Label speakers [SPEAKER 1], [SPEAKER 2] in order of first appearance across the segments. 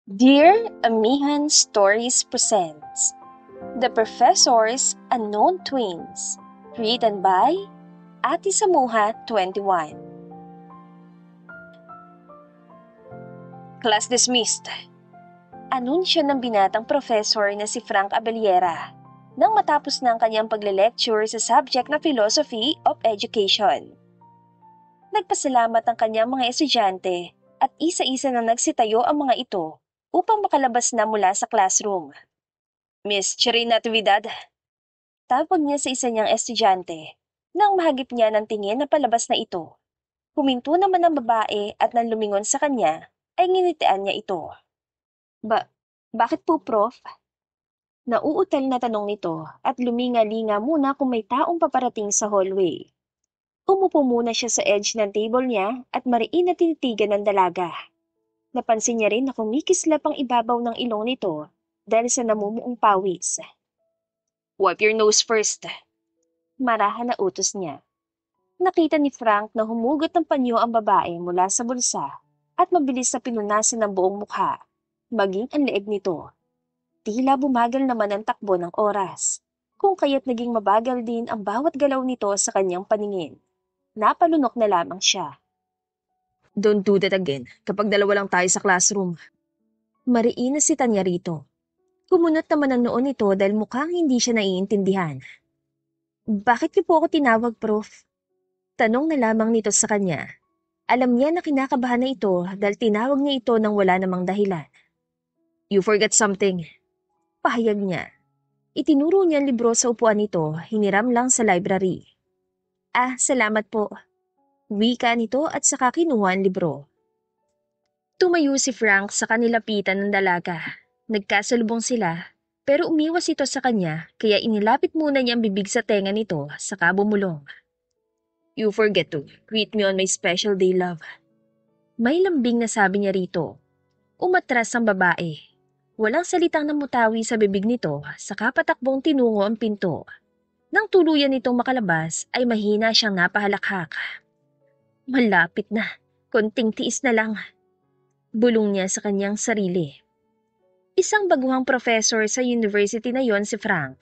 [SPEAKER 1] Dear Amihan Stories presents The Professor's Unknown Twins, written by Ate Samuha 21. Class dismissed. Anunsyo ng binatang professor na si Frank Abellera nang matapos na ang kanyang pagle-lecture sa subject na Philosophy of Education. Nagpasalamat ang kanyang mga estudyante at isa-isa na nagsitayo ang mga ito upang makalabas na mula sa classroom. Miss Cherry Natividad, tawag niya sa isa niyang estudyante nang mahagip niya ng tingin na palabas na ito. Huminto naman ang babae at nang lumingon sa kanya ay nginitian niya ito. Bakit po, Prof? Nauutal na tanong nito at luminga-linga muna kung may taong paparating sa hallway. Umupo muna siya sa edge ng table niya at mariin na tinitigan ng dalaga. Napansin niya rin na kumikislap ang ibabaw ng ilong nito dahil sa namumuong pawis. Wipe your nose first. Marahan na utos niya. Nakita ni Frank na humugot ng panyo ang babae mula sa bulsa at mabilis na pinunasan ng buong mukha, maging ang leeg nito. Tila bumagal naman ang takbo ng oras, kung kaya't naging mabagal din ang bawat galaw nito sa kanyang paningin. Napalunok na lamang siya.
[SPEAKER 2] Don't do that again kapag dalawa lang tayo sa classroom.
[SPEAKER 1] Mariin na si Tanya rito. Kumunot naman ang noon nito dahil mukhang hindi siya naiintindihan. Bakit niyo po ako tinawag, Prof? Tanong na lamang nito sa kanya. Alam niya na kinakabahan na ito dahil tinawag niya ito nang wala namang dahilan.
[SPEAKER 2] You forgot something.
[SPEAKER 1] Pahayag niya. Itinuro niya ang libro sa upuan nito, hiniram lang sa library. Salamat po. Wika nito at saka kinuha ang libro. Tumayo si Frank sa kanilapitan ng dalaga. Nagkasalubong sila, pero umiwas ito sa kanya kaya inilapit muna niya ang bibig sa tenga nito saka bumulong.
[SPEAKER 2] You forget to greet me on my special day, love.
[SPEAKER 1] May lambing na sabi niya rito. Umatras ang babae. Walang salitang namutawi sa bibig nito saka patakbong tinungo ang pinto. Nang tuluyan nitong makalabas ay mahina siyang napahalakhak. Malapit na, konting tiis na lang. Bulong niya sa kanyang sarili. Isang baguhang professor sa university na yon si Frank.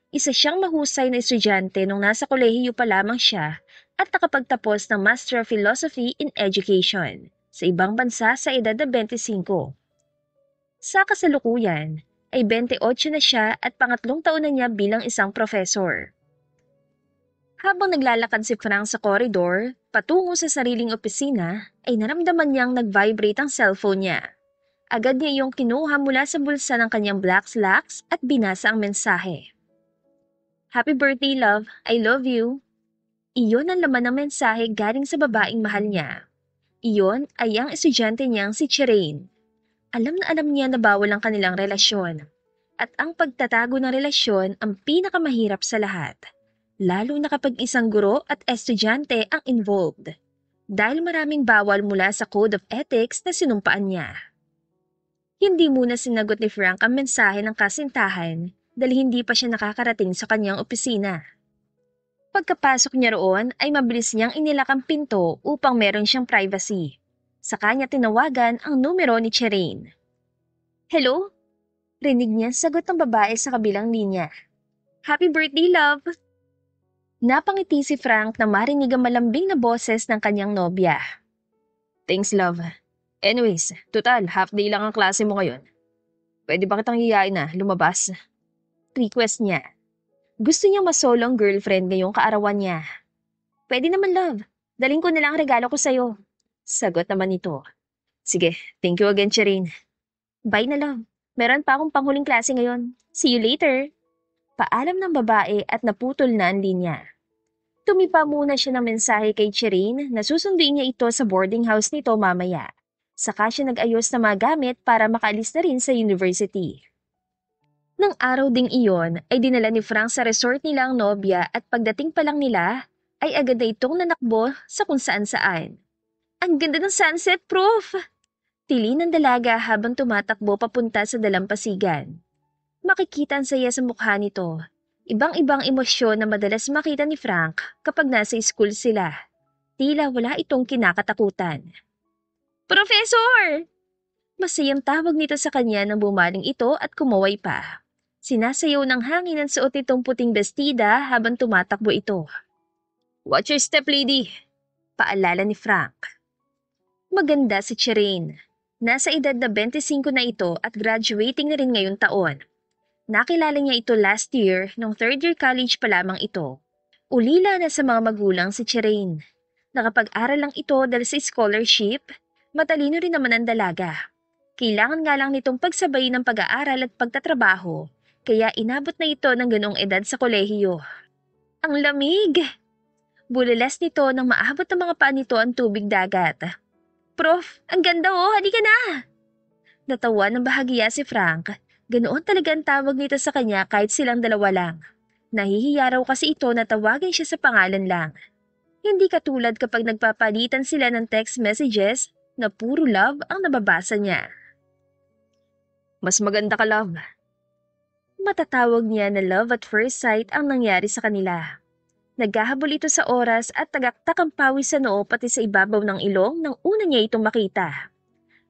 [SPEAKER 1] Isa siyang mahusay na estudyante nung nasa kolehiyo pa lamang siya at nakapagtapos ng Master of Philosophy in Education sa ibang bansa sa edad na 25. Sa kasalukuyan ay 28 na siya at pangatlong taon na niya bilang isang professor. Habang naglalakad si Frank sa koridor, patungo sa sariling opisina, ay naramdaman niyang nag-vibrate ang cellphone niya. Agad niya iyong kinuha mula sa bulsa ng kanyang black slacks at binasa ang mensahe. Happy birthday, love. I love you. Iyon ang laman ng mensahe galing sa babaeng mahal niya. Iyon ay ang estudyante niyang si Chirain. Alam na alam niya na bawal ang kanilang relasyon. At ang pagtatago ng relasyon ang pinakamahirap sa lahat. Lalo na kapag isang guro at estudyante ang involved. Dahil maraming bawal mula sa Code of Ethics na sinumpaan niya. Hindi muna sinagot ni Frank ang mensahe ng kasintahan dahil hindi pa siya nakakarating sa kanyang opisina. Pagkapasok niya roon ay mabilis niyang inilak ang pinto upang meron siyang privacy. Sa kanya tinawagan ang numero ni Chirain. Hello? Rinig niya sagot ng babae sa kabilang linya. Happy birthday, love! Napangiti si Frank na marinig ang malambing na boses ng kanyang nobya.
[SPEAKER 2] Thanks, love. Anyways, total, half day lang ang klase mo ngayon. Pwede ba kitang hiyain na lumabas?
[SPEAKER 1] Request niya. Gusto niyang masolo ang girlfriend ngayong kaarawan niya. Pwede naman, love. Daling ko na lang ang regalo ko sa'yo. Sagot naman ito.
[SPEAKER 2] Sige, thank you again, Chirain.
[SPEAKER 1] Bye na, love. Meron pa akong panghuling klase ngayon. See you later. Paalam ng babae at naputol na ang linya. Tumipa muna siya ng mensahe kay Chirain na susunduin niya ito sa boarding house nito mamaya. Saka siya nag-ayos na mga gamit para makaalis na rin sa university. Nang araw ding iyon ay dinala ni Frank sa resort nila ang nobya at pagdating pa lang nila ay agad na itong nanakbo sa kung saan-saan. Ang ganda ng sunset, Prof! Tili ng dalaga habang tumatakbo papunta sa dalampasigan. Makikita ang saya sa mukha nito. Ibang-ibang emosyon na madalas makita ni Frank kapag nasa school sila. Tila wala itong kinakatakutan. Professor! Masayang tawag nito sa kanya nang bumaling ito at kumaway pa. Sinasayaw ng hangin ang suot nitong puting bestida habang tumatakbo ito.
[SPEAKER 2] Watch your step, lady.
[SPEAKER 1] Paalala ni Frank. Maganda si Chirine. Nasa edad na 25 na ito at graduating na rin ngayong taon. Nakilala niya ito last year nung third year college pa lamang ito. Ulila na sa mga magulang si Chirine. Nakapag-aral lang ito dahil sa scholarship, matalino rin naman ang dalaga. Kailangan nga lang nitong pagsabay ng pag-aaral at pagtatrabaho, kaya inabot na ito ng ganoong edad sa kolehiyo. Ang lamig! Bulilas nito nang maabot ng mga paa nito ang tubig dagat. Prof, ang ganda oh, halika na! Natawa ng bahagiya si Frank. Ganoon talaga ang tawag nito sa kanya kahit silang dalawa lang. Nahihiya raw kasi ito na tawagin siya sa pangalan lang. Hindi katulad kapag nagpapalitan sila ng text messages na puro love ang nababasa niya.
[SPEAKER 2] Mas maganda ka, love.
[SPEAKER 1] Matatawag niya na love at first sight ang nangyari sa kanila. Naghahabol ito sa oras at tagaktak ang pawis sa noo pati sa ibabaw ng ilong nang una niya itong makita.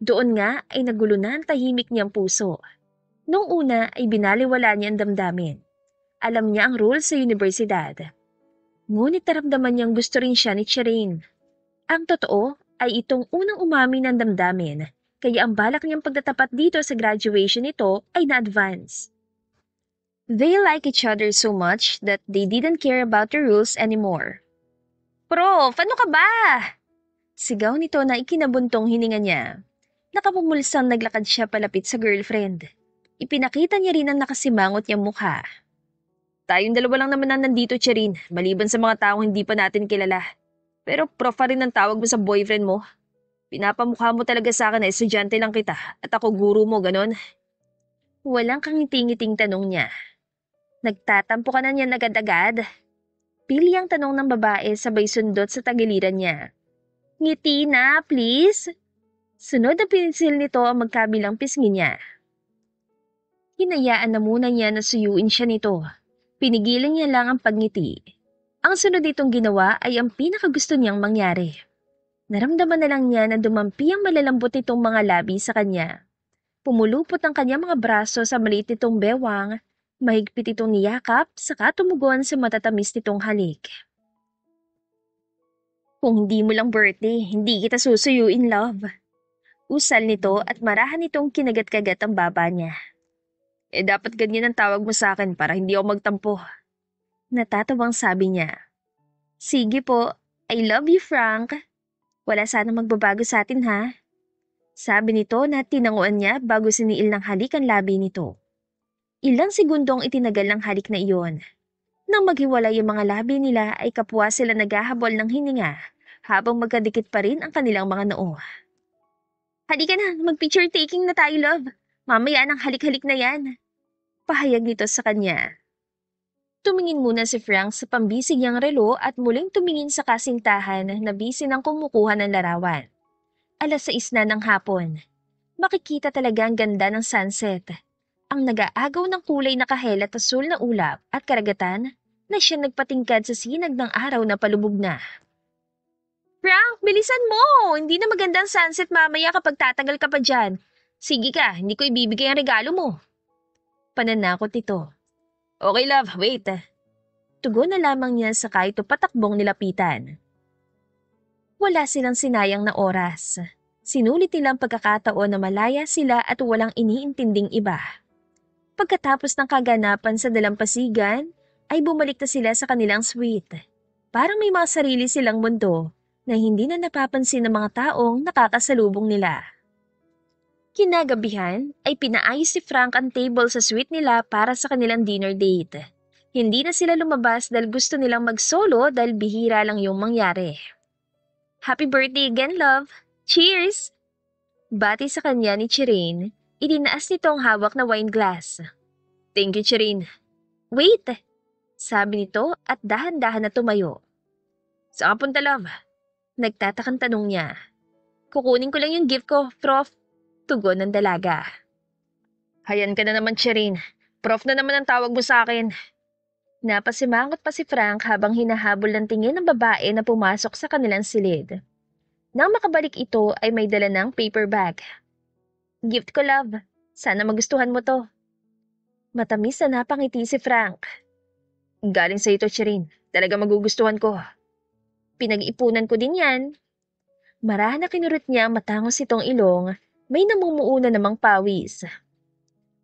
[SPEAKER 1] Doon nga ay nagulo na ang tahimik niyang puso. Noong una ay binaliwala niya ang damdamin. Alam niya ang rules sa universidad. Ngunit naramdaman niyang gusto rin siya ni Chirine. Ang totoo ay itong unang umamin ng damdamin, kaya ang balak niyang pagtatapat dito sa graduation nito ay na-advance. They like each other so much that they didn't care about the rules anymore. Prof, ano ka ba? Sigaw nito na ikinabuntong hininga niya. Nakapumulsang naglakad siya palapit sa girlfriend. Ipinakita niya rin ang nakasimangot niyang mukha.
[SPEAKER 2] Tayong dalawa lang naman na nandito, Chirine, maliban sa mga taong hindi pa natin kilala. Pero prof pa rin ang tawag mo sa boyfriend mo. Pinapamukha mo talaga sa akin na estudyante lang kita at ako guro mo, ganon.
[SPEAKER 1] Walang kangiting-ngiting tanong niya. Nagtatampo ka na niyan agad-agad? Pili ang tanong ng babae sabay sundot sa tagiliran niya. Ngiti na, please. Sunod na pinsil nito ang magkabilang pisngi niya. Hinayaan na muna niya na suyuin siya nito. Pinigilan niya lang ang pagngiti. Ang sunod itong ginawa ay ang pinakagusto niyang mangyari. Naramdaman na lang niya na dumampi ang malalambot nitong mga labi sa kanya. Pumulupot ang kanyang mga braso sa maliit nitong bewang, mahigpit itong niyakap, saka tumugon sa matatamis nitong halik. Kung hindi mo lang birthday, hindi kita susuyuin, love. Usal nito at marahan nitong kinagat-kagat ang baba niya.
[SPEAKER 2] Dapat ganyan ang tawag mo sa akin para hindi ako magtampo.
[SPEAKER 1] Natatawang sabi niya. Sige po, I love you, Frank. Wala sana magbabago sa atin, ha? Sabi nito na tinanguan niya bago siniil ng halik ang labi nito. Ilang segundong itinagal ng halik na iyon. Nang maghiwalay yung mga labi nila ay kapwa sila naghahabol ng hininga habang magkadikit pa rin ang kanilang mga noo. Halika na, mag-picture taking na tayo, love. Mamaya nang halik-halik na yan. Pahayag nito sa kanya. Tumingin muna si Frank sa pambisig niyang relo at muling tumingin sa kasintahan na busy ng kumukuha ng larawan. 6:00 na ng hapon. Makikita talaga ang ganda ng sunset. Ang nag-aagaw ng kulay na kahel at asul na ulap at karagatan na siya nagpatingkad sa sinag ng araw na palubog na. Frank, bilisan mo! Hindi na maganda ang sunset mamaya kapag tatagal ka pa dyan. Sige ka, hindi ko ibibigay ang regalo mo. Pananakot ito.
[SPEAKER 2] Okay, love, wait.
[SPEAKER 1] Tugon na lamang niya sa ito patakbong nilapitan. Wala silang sinayang na oras. Sinulit nilang pagkakataon na malaya sila at walang iniintinding iba. Pagkatapos ng kaganapan sa dalampasigan, ay bumalik na sila sa kanilang suite. Parang may mga sarili silang mundo na hindi na napapansin ng mga taong nakakasalubong nila. Kinagabihan ay pinaayos si Frank ang table sa suite nila para sa kanilang dinner date. Hindi na sila lumabas dahil gusto nilang mag-solo dahil bihira lang yung mangyari. Happy birthday again, love! Cheers! Bati sa kanya ni Chirine, itinaas nito ang hawak na wine glass.
[SPEAKER 2] Thank you, Chirine.
[SPEAKER 1] Wait! Sabi nito at dahan-dahan na tumayo.
[SPEAKER 2] Saan ka punta, love?
[SPEAKER 1] Nagtatakang tanong niya. Kukunin ko lang yung gift ko, Prof. Tugon ng dalaga.
[SPEAKER 2] Hayan ka na naman, Chirine. Prof na naman ang tawag mo sa akin.
[SPEAKER 1] Napasimangot pa si Frank habang hinahabol ng tingin ng babae na pumasok sa kanilang silid. Nang makabalik ito ay may dala ng paper bag. Gift ko, love. Sana magustuhan mo to. Matamis na napangiti si Frank.
[SPEAKER 2] Galing sa ito, Chirin. Talaga magugustuhan ko.
[SPEAKER 1] Pinag-ipunan ko din yan. Marahan na kinurot niya ang matangos itong ilong, may namumuuna namang pawis.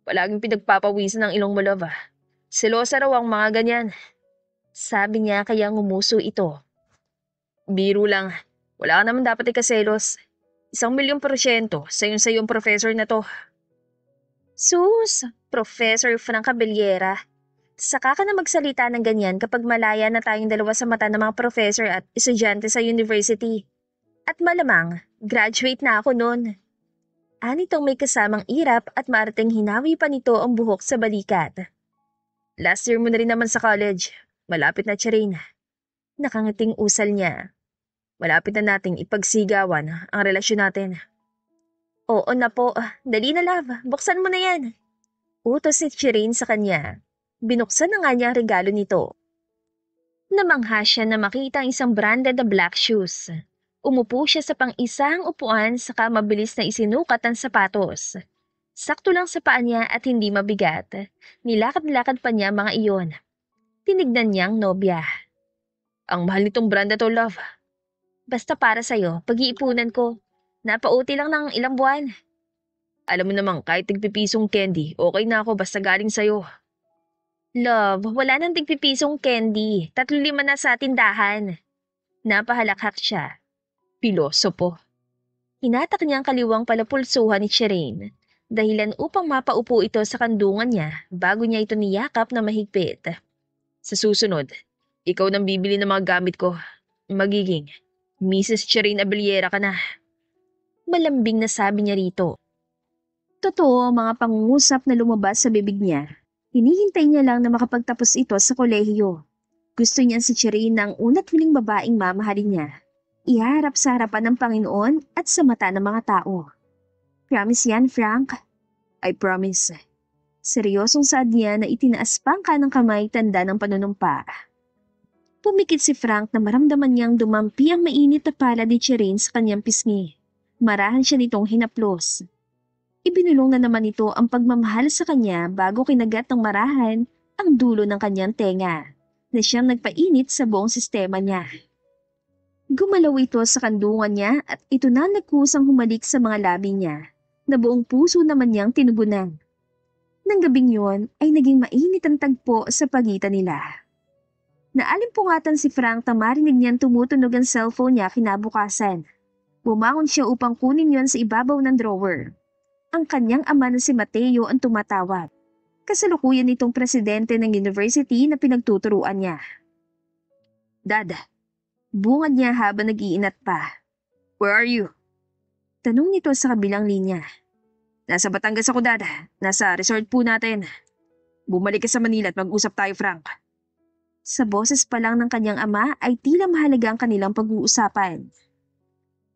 [SPEAKER 2] Palaging pinagpapawisan ng ilong mo, love. Selosa raw ang mga ganyan.
[SPEAKER 1] Sabi niya kaya ngumuso ito.
[SPEAKER 2] Biro lang. Wala ka naman dapat ikaselos. 1,000,000% sayon yung professor na to.
[SPEAKER 1] Sus, Professor Frank Cabellera. Saka ka na magsalita ng ganyan kapag malaya na tayong dalawa sa mata ng mga professor at estudyante sa university. At malamang, graduate na ako noon. Anitong may kasamang irap at maarating hinawi pa nito ang buhok sa balikat.
[SPEAKER 2] Last year mo na rin naman sa college. Malapit na, Chirin.
[SPEAKER 1] Nakangiting usal niya.
[SPEAKER 2] Malapit na nating ipagsigawan ang relasyon natin.
[SPEAKER 1] Oo na po, dali na love, buksan mo na yan. Utos ni Chirin sa kanya. Binuksan na nga niya ang regalo nito. Namangha siya na makita ang isang branded na black shoes. Umupo siya sa pang-isang upuan saka mabilis na isinukat ang sapatos. Sakto lang sa paa niya at hindi mabigat. Nilakad-lakad pa niya mga iyon. Tinignan niyang nobya.
[SPEAKER 2] Ang mahal nitong brand na to, love.
[SPEAKER 1] Basta para sa'yo, pag-iipunan ko. Napauti lang ng ilang buwan.
[SPEAKER 2] Alam mo namang kahit tigpipisong candy, okay na ako basta galing sa'yo.
[SPEAKER 1] Love, wala nang tigpipisong candy. 3-5 na sa tindahan. Napahalakhak siya.
[SPEAKER 2] Pilosopo.
[SPEAKER 1] Hinatak niya ang kaliwang palapulsuhan ni Shireen, dahilan upang mapaupo ito sa kandungan niya bago niya ito niyakap na mahigpit.
[SPEAKER 2] Sa susunod, ikaw nang bibili ng mga gamit ko. Magiging Mrs. Shireen Abellera ka na.
[SPEAKER 1] Malambing na sabi niya rito. Totoo ang mga pangungusap na lumabas sa bibig niya. Hinihintay niya lang na makapagtapos ito sa kolehiyo. Gusto niya si Shireen na ang una't huling babaeng mamahalin niya. Iharap sa harapan ng Panginoon at sa mata ng mga tao. Promise yan, Frank?
[SPEAKER 2] I promise.
[SPEAKER 1] Seryosong saad niya na itinaas pa ang kanang kamay tanda ng panunumpa. Pumikit si Frank na maramdaman niyang dumampi ang mainit na palad ni Shireen sa kanyang pisngi. Marahan siya nitong hinaplos. Ibinulong na naman ito ang pagmamahal sa kanya bago kinagat ng marahan ang dulo ng kanyang tenga, na siyang nagpainit sa buong sistema niya. Gumalaw ito sa kandungan niya at ito na nagkusang humalik sa mga labi niya, na buong puso naman niyang tinugunan. Nang gabing yun ay naging mainit ang tagpo sa pagitan nila. Naalimpungatan si Frank na marinig niyang tumutunog ang cellphone niya kinabukasan. Bumangon siya upang kunin yon sa ibabaw ng drawer. Ang kanyang ama na si Mateo ang tumatawag. Kasalukuyan itong presidente ng university na pinagtuturuan niya.
[SPEAKER 2] Dad,
[SPEAKER 1] bungad niya habang nag-iinat pa.
[SPEAKER 2] Where are you?
[SPEAKER 1] Tanong nito sa kabilang linya.
[SPEAKER 2] Nasa Batangas ako, Dad. Nasa resort po natin. Bumalik ka sa Manila at mag-usap tayo, Frank.
[SPEAKER 1] Sa boses pa lang ng kanyang ama ay tila mahalaga ang kanilang pag-uusapan.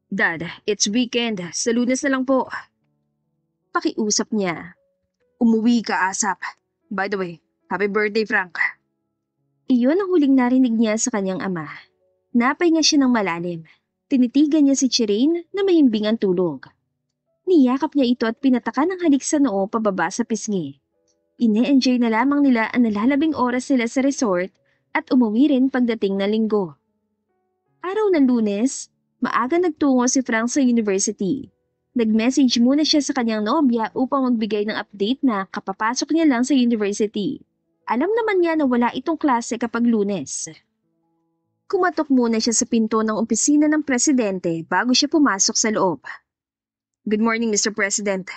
[SPEAKER 2] Dad, it's weekend. Sa Lunes na lang po.
[SPEAKER 1] Pakiusap niya.
[SPEAKER 2] Umuwi ka, ASAP. By the way, happy birthday, Frank.
[SPEAKER 1] Iyon ang huling narinig niya sa kanyang ama. Napahinga siya ng malalim. Tinitigan niya si Shireen na mahimbing ang tulog. Niyakap niya ito at pinataka ng halik sa noo pababa sa pisngi. Ine-enjoy na lamang nila ang nalalabing oras nila sa resort at umuwi rin pagdating ng linggo. Araw ng Lunes, maaga nagtungo si Frank sa university. Nag-message muna siya sa kanyang nobya upang magbigay ng update na kapapasok niya lang sa university. Alam naman niya na wala itong klase kapag Lunes. Kumatok muna siya sa pinto ng opisina ng presidente bago siya pumasok sa loob.
[SPEAKER 2] Good morning, Mr. President.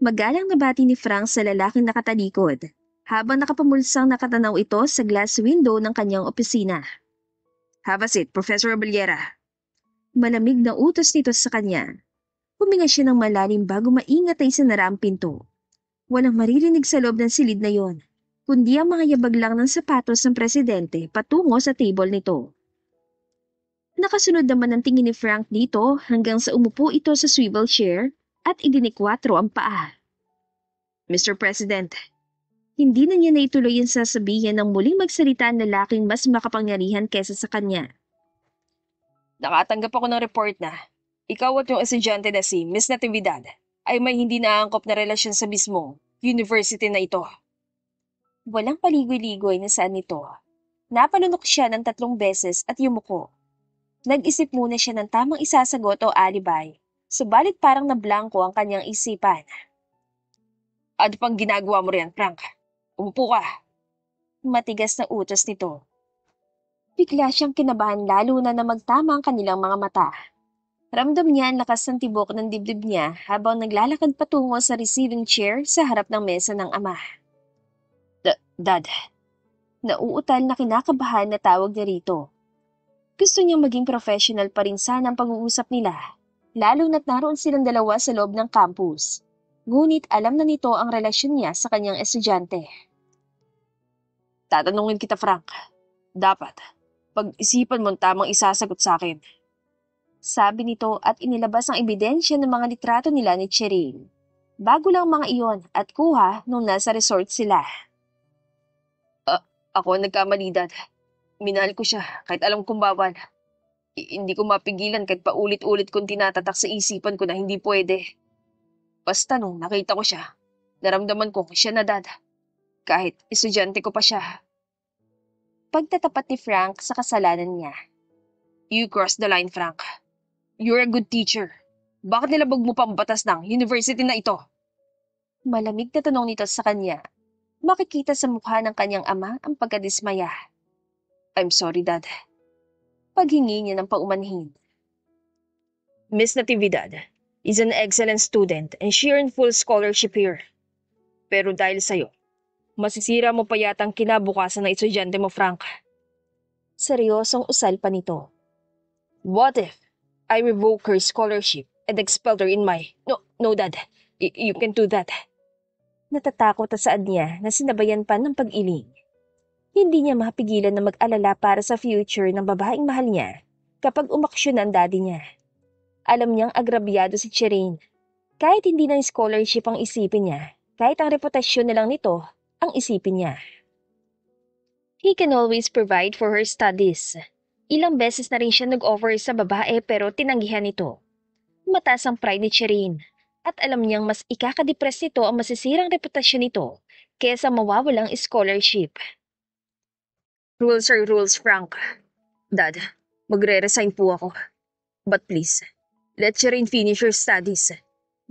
[SPEAKER 1] Magalang na bati ni Frank sa lalaking nakatalikod, habang nakapamulsang nakatanaw ito sa glass window ng kanyang opisina.
[SPEAKER 2] Have a seat, Professor Abellera.
[SPEAKER 1] Malamig na utos nito sa kanya. Huminga siya ng malalim bago maingat ay sinara ang pinto. Walang maririnig sa loob ng silid na yon, kundi ang mga yabag lang ng sapatos ng presidente patungo sa table nito. Nakasunod naman ang tingin ni Frank dito hanggang sa umupo ito sa swivel chair at idinikwatro ang paa.
[SPEAKER 2] Mr. President,
[SPEAKER 1] hindi na niya naituloy ang sasabihin ng muling magsalita ang lalaking mas makapangyarihan kesa sa kanya.
[SPEAKER 2] Nakatanggap ako ng report na ikaw at yung estudyante na si Miss Natividad ay may hindi naangkop na relasyon sa mismong university na ito.
[SPEAKER 1] Walang paligoy-ligoy na saan nito. Napalunok siya ng 3 beses at yumuko. Nag-isip muna siya ng tamang isasagot o alibay, subalit parang nablangko ang kanyang isipan.
[SPEAKER 2] Ano pang ginagawa mo riyan, Frank? Umupo ka.
[SPEAKER 1] Matigas na utos nito. Bigla siyang kinabahan lalo na magtama ang kanilang mga mata. Ramdam niya ang lakas ng tibok ng dibdib niya habang naglalakad patungo sa receiving chair sa harap ng mesa ng ama.
[SPEAKER 2] Dad,
[SPEAKER 1] Nauutal na kinakabahan na tawag niya rito. Gusto niyang maging professional pa rin sana ang pag-uusap nila, lalo na't naroon silang dalawa sa loob ng campus. Ngunit alam na nito ang relasyon niya sa kanyang estudyante.
[SPEAKER 2] tatanungin kita, Frank. Dapat, pag-isipan mo ang tamang isasagot sa akin.
[SPEAKER 1] Sabi nito at inilabas ang ebidensya ng mga litrato nila ni Cheryl. Bago lang mga iyon at kuha nung nasa resort sila.
[SPEAKER 2] Ako ang nagkamali, Dad. Minahal ko siya kahit alam kong bawal. Hindi ko mapigilan kahit paulit-ulit kong tinatatak sa isipan ko na hindi pwede. Basta nung nakita ko siya, naramdaman ko siya na, Dad. Kahit estudyante ko pa siya.
[SPEAKER 1] Pagtatapat ni Frank sa kasalanan niya.
[SPEAKER 2] You crossed the line, Frank. You're a good teacher. Bakit nilabag mo pa ang batas ng university na ito?
[SPEAKER 1] Malamig na tanong nito sa kanya. Makikita sa mukha ng kanyang ama ang pagkadismaya.
[SPEAKER 2] I'm sorry, Dad.
[SPEAKER 1] Paghingi niya ng paumanhin.
[SPEAKER 2] Miss Natividad is an excellent student and she earned full scholarship here. Pero dahil sa'yo, masisira mo pa yata ang kinabukasan ng estudyante mo, Frank.
[SPEAKER 1] Seryosong usal pa nito.
[SPEAKER 2] What if I revoke her scholarship and expelled her in my... No, Dad. You can't do that.
[SPEAKER 1] Natatakot at saad niya na sinabayan pa ng pag-iling. Hindi niya mapigilan na mag-alala para sa future ng babaeng mahal niya kapag umaksyon ang daddy niya. Alam niyang agrabyado si Cherin. Kahit hindi ng scholarship ang isipin niya, kahit ang reputasyon na lang nito ang isipin niya. He can always provide for her studies. Ilang beses na rin siya nag-offer sa babae pero tinanggihan nito. Mataas ang pride ni Cherin at alam niyang mas ikakadepress nito ang masisirang reputasyon nito kesa mawawalang scholarship.
[SPEAKER 2] Rules are rules, Frank. Dad, magre-resign po ako. But please, let Shireen finish her studies.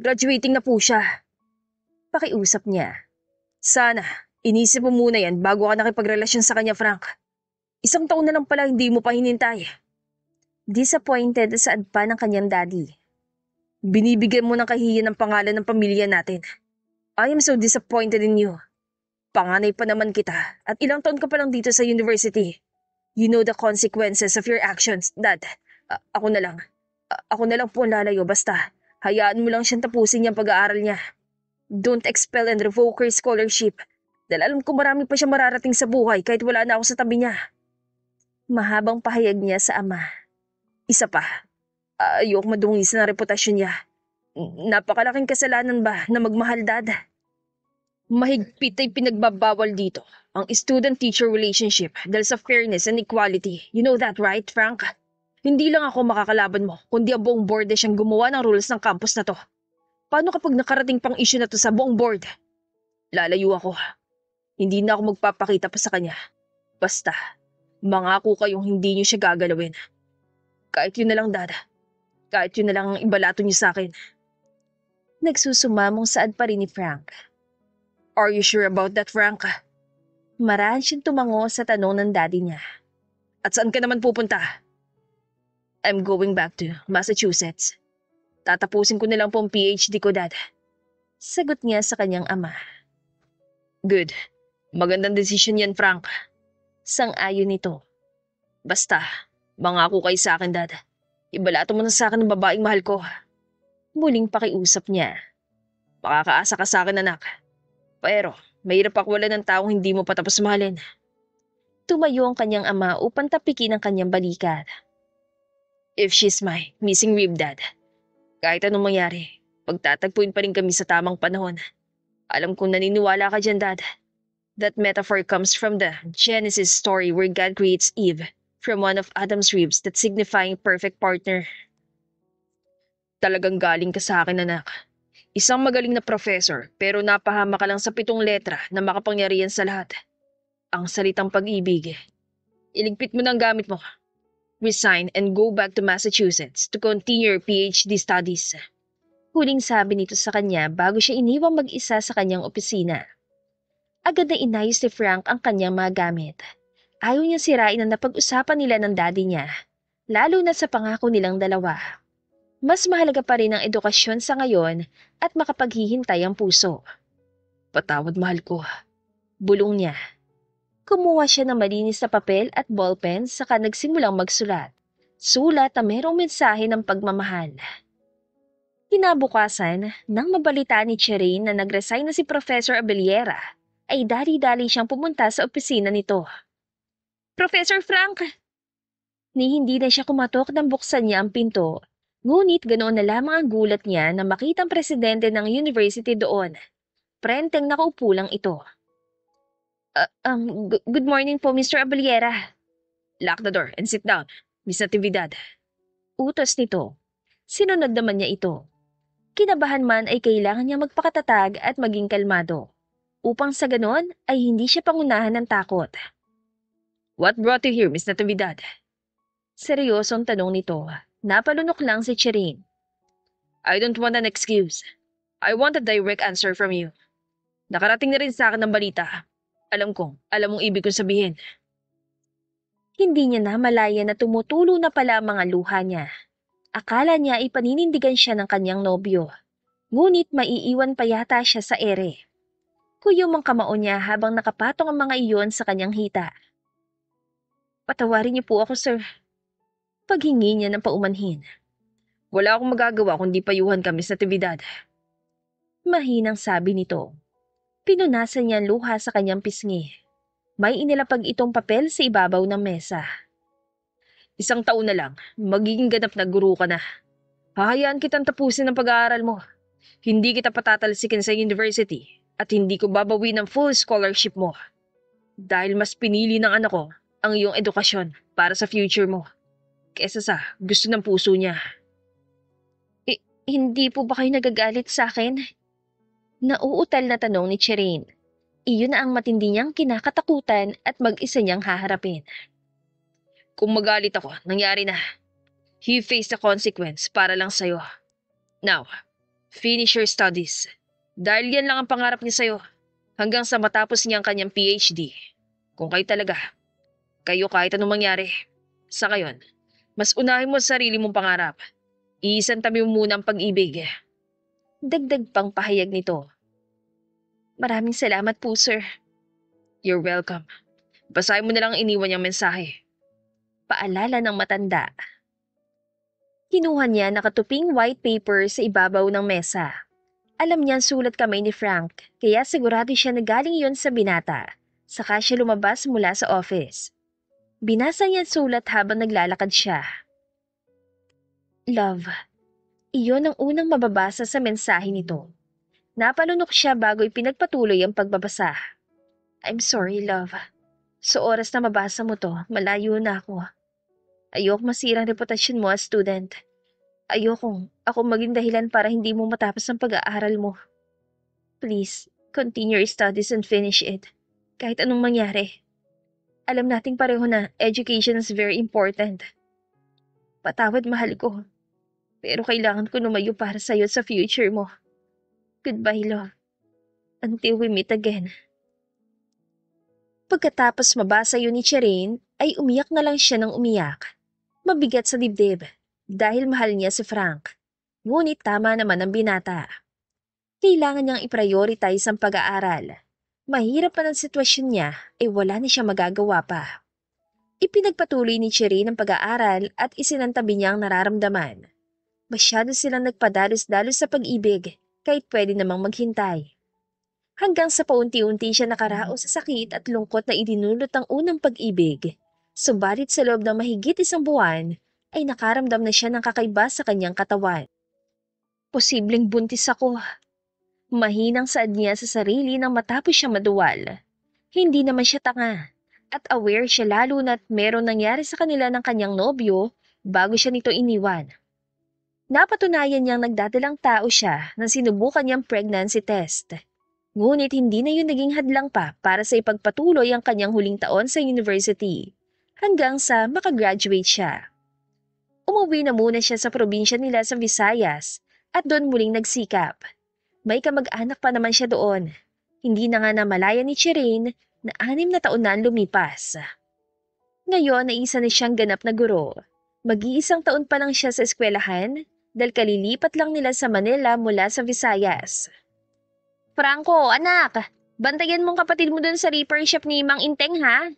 [SPEAKER 2] Graduating na po siya.
[SPEAKER 1] Pakiusap niya.
[SPEAKER 2] Sana, inisip mo muna yan bago ka nakipagrelasyon sa kanya, Frank. 1 taon na lang pala hindi mo pa hinintay.
[SPEAKER 1] Disappointed sa adpa ng kanyang daddy.
[SPEAKER 2] Binibigyan mo ng kahihiyan ng pangalan ng pamilya natin. I am so disappointed in you. Panganay pa naman kita at ilang taon ka pa lang dito sa university. You know the consequences of your actions, Dad. Ako na lang. Ako na lang po ang lalayo basta. Hayaan mo lang siyang tapusin niyang pag-aaral niya. Don't expel and revoke her scholarship. Dahil alam ko marami pa siya mararating sa buhay kahit wala na ako sa tabi niya.
[SPEAKER 1] Mahabang pahayag niya sa ama.
[SPEAKER 2] Isa pa. Ayok madungisan ang reputasyon niya. Napakalaking kasalanan ba na magmahal, Dad? Mahigpit ay pinagbabawal dito ang student-teacher relationship dahil sa fairness and equality. You know that, right, Frank? Hindi lang ako makakalaban mo, kundi ang buong board ay siyang gumawa ng rules ng campus na to. Paano kapag nakarating pang issue na to sa buong board? Lalayo ako. Hindi na ako magpapakita pa sa kanya. Basta, mangako kayong hindi niyo siya gagalawin. Kahit yun na lang, Dad. Kahit yun na lang ang ibalato niyo sa akin.
[SPEAKER 1] Nagsusumamong saad pa rin ni Frank.
[SPEAKER 2] Are you sure about that, Frank?
[SPEAKER 1] Maraan siyang tumango sa tanong ng daddy niya.
[SPEAKER 2] At saan ka naman pupunta? I'm going back to Massachusetts. Tatapusin ko na lang po ang PhD ko, Dad.
[SPEAKER 1] Sagot niya sa kanyang ama.
[SPEAKER 2] Good. Magandang desisyon yan, Frank.
[SPEAKER 1] Sang-ayon nito.
[SPEAKER 2] Basta, mangako kayo sa akin, Dad. Ibalato mo na sa akin ang babaeng mahal ko.
[SPEAKER 1] Muling pakiusap niya.
[SPEAKER 2] Makakaasa ka sa akin, anak. Pero, mahirap pakwalan ng taong hindi mo patapos mahalin.
[SPEAKER 1] Tumayo ang kanyang ama upang tapikin ang kanyang balikat.
[SPEAKER 2] If she's my missing rib, Dad, kahit anong mangyari, pagtatagpuin pa rin kami sa tamang panahon. Alam kong naniniwala ka dyan, Dad. That metaphor comes from the Genesis story where God creates Eve from one of Adam's ribs that signifying perfect partner. Talagang galing ka sa akin, anak. Isang magaling na professor pero napahama ka lang sa 7 letra na makapangyarihan sa lahat. Ang salitang pag-ibig. Iligpit mo ng gamit mo. Resign and go back to Massachusetts to continue your PhD studies.
[SPEAKER 1] Huling sabi nito sa kanya bago siya iniwang mag-isa sa kanyang opisina. Agad na inayos ni Frank ang kanyang mga gamit. Ayaw niyang sirain ang napag-usapan nila ng daddy niya, lalo na sa pangako nilang dalawa. Mas mahalaga pa rin ang edukasyon sa ngayon at makapaghihintay ang puso.
[SPEAKER 2] Patawad, mahal ko.
[SPEAKER 1] Bulong niya. Kumuha siya ng malinis na papel at ballpen saka nagsimulang magsulat. Sulat na mayroong mensahe ng pagmamahal. Kinabukasan, nang mabalita ni Cherin na nag-resign na si Professor Abeliera, ay dali-dali siyang pumunta sa opisina nito. Professor Frank! Ni hindi na siya kumatok nang buksan niya ang pinto. Ngunit ganoon na lamang ang gulat niya na makita ang presidente ng university doon. Prenteng nakaupo lang ito. Good morning po, Mr. Abeliera.
[SPEAKER 2] Lock the door and sit down, Miss Natividad.
[SPEAKER 1] Utos nito. Sinunod naman niya ito. Kinabahan man ay kailangan niya magpakatatag at maging kalmado. Upang sa ganon ay hindi siya pangunahan ng takot.
[SPEAKER 2] What brought you here, Miss Natividad?
[SPEAKER 1] Seryosong tanong nito. Napalunok lang si Cherin.
[SPEAKER 2] I don't want an excuse. I want a direct answer from you. Nakarating na rin sa akin ng balita. Alam mong ibig kong sabihin.
[SPEAKER 1] Hindi niya namalaya na tumutulo na pala ang mga luha niya. Akala niya ay paninindigan siya ng kanyang nobyo. Ngunit maiiwan pa yata siya sa ere. Kuyom ang kamao niya habang nakapatong ang mga iyon sa kanyang hita. Patawarin niyo po ako, sir. Paghingi niya ng paumanhin.
[SPEAKER 2] Wala akong magagawa kundi payuhan ka, Miss Natividad.
[SPEAKER 1] Mahinang sabi nito. Pinunasan niya ang luha sa kanyang pisngi. May inilapag itong papel sa ibabaw ng mesa.
[SPEAKER 2] 1 taon na lang, magiging ganap na guro ka na. Hahayaan kitang tapusin ang pag-aaral mo. Hindi kita patatalsikin sa university at hindi ko babawi ng full scholarship mo. Dahil mas pinili ng anak ko ang iyong edukasyon para sa future mo kesa sa gusto ng puso niya.
[SPEAKER 1] Hindi po ba kayo nagagalit sa akin? Nauutal na tanong ni Cherin. Iyon na ang matindi niyang kinakatakutan at mag-isa niyang haharapin.
[SPEAKER 2] Kung magalit ako, nangyari na. He faced the consequence para lang sa'yo. Now, finish your studies. Dahil yan lang ang pangarap niya sa'yo. Hanggang sa matapos niya ang kanyang PhD. Kung kayo talaga, kayo kahit anong mangyari. Sa ngayon, mas unahin mo sa sarili mong pangarap. Iisantabi mo muna ang pag-ibig.
[SPEAKER 1] Dagdag pang pahayag nito. Maraming salamat po, sir.
[SPEAKER 2] You're welcome. Basahin mo na lang ang iniwan niyang mensahe.
[SPEAKER 1] Paalala ng matanda. Kinuha niya nakatuping white paper sa ibabaw ng mesa. Alam niya ang sulat kamay ni Frank, kaya sigurado siya na galing yon sa binata. Saka siya lumabas mula sa office. Binasa niya ang sulat habang naglalakad siya. Love. Iyon ang unang mababasa sa mensahe nito. Napalunok siya bago ipinagpatuloy ang pagbabasa. I'm sorry, love. Sa oras na mabasa mo to, malayo na ako. Ayok masira ang reputasyon mo as student. Ayokong ako maging dahilan para hindi mo matapos ang pag-aaral mo. Please, continue your studies and finish it. Kahit anong mangyari. Alam nating pareho na education is very important. Patawad, mahal ko. Pero kailangan ko lumayo para sa'yo sa future mo. Goodbye, love. Until we meet again. Pagkatapos mabasa yun ni Cherin, ay umiyak na lang siya ng umiyak. Mabigat sa dibdib, dahil mahal niya si Frank. Ngunit tama naman ang binata. Kailangan niyang i-prioritize ang pag-aaral. Mahirap pa ng sitwasyon niya, ay wala na siya magagawa pa. Ipinagpatuloy ni Cherin ang pag-aaral at isinantabi niya ang nararamdaman. Masyado silang nagpadalos-dalos sa pag-ibig, kahit pwede namang maghintay. Hanggang sa paunti-unti siya nakaraos sa sakit at lungkot na idinulot ng unang pag-ibig. Subalit sa loob ng mahigit 1 buwan, ay nakaramdam na siya ng kakaiba sa kanyang katawan. Posibleng buntis ako. Mahinang saad niya sa sarili nang matapos siya maduwal. Hindi naman siya tanga, at aware siya lalo na't meron nangyari sa kanila ng kanyang nobyo bago siya nito iniwan. Napatunayan niyang nagdadalang tao siya nang sinubukan niyang pregnancy test. Ngunit hindi na yun naging hadlang pa para sa ipagpatuloy ang kanyang huling taon sa university, hanggang sa makagraduate siya. Umuwi na muna siya sa probinsya nila sa Visayas at doon muling nagsikap. May kamag-anak pa naman siya doon. Hindi na nga namalaya ni Chirine na 6 na taon na ang lumipas. Ngayon ay isa na siyang ganap na guro. Mag-iisang taon pa lang siya sa eskwelahan dahil kalilipat lang nila sa Manila mula sa Visayas. Franco, anak! Bantayan mong kapatid mo dun sa reaper shop ni Mang Inteng, ha?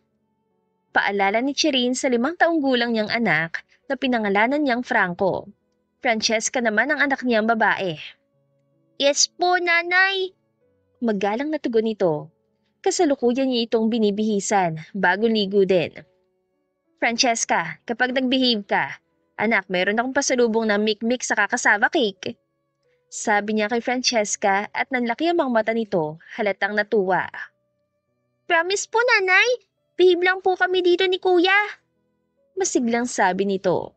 [SPEAKER 1] Paalala ni Chirine sa 5 taong gulang niyang anak na pinangalanan niyang Franco. Francesca naman ang anak niyang babae. Yes po, nanay! Magalang na tugon nito. Kasalukuyan niya itong binibihisan bago ligo din. Francesca, kapag nag-behave ka, anak, meron akong pasalubong na mikmik sa kakasava cake. Sabi niya kay Francesca at nanlaki ang mga mata nito, halatang natuwa. Promise po, nanay! Behave lang po kami dito ni kuya. Masiglang sabi nito.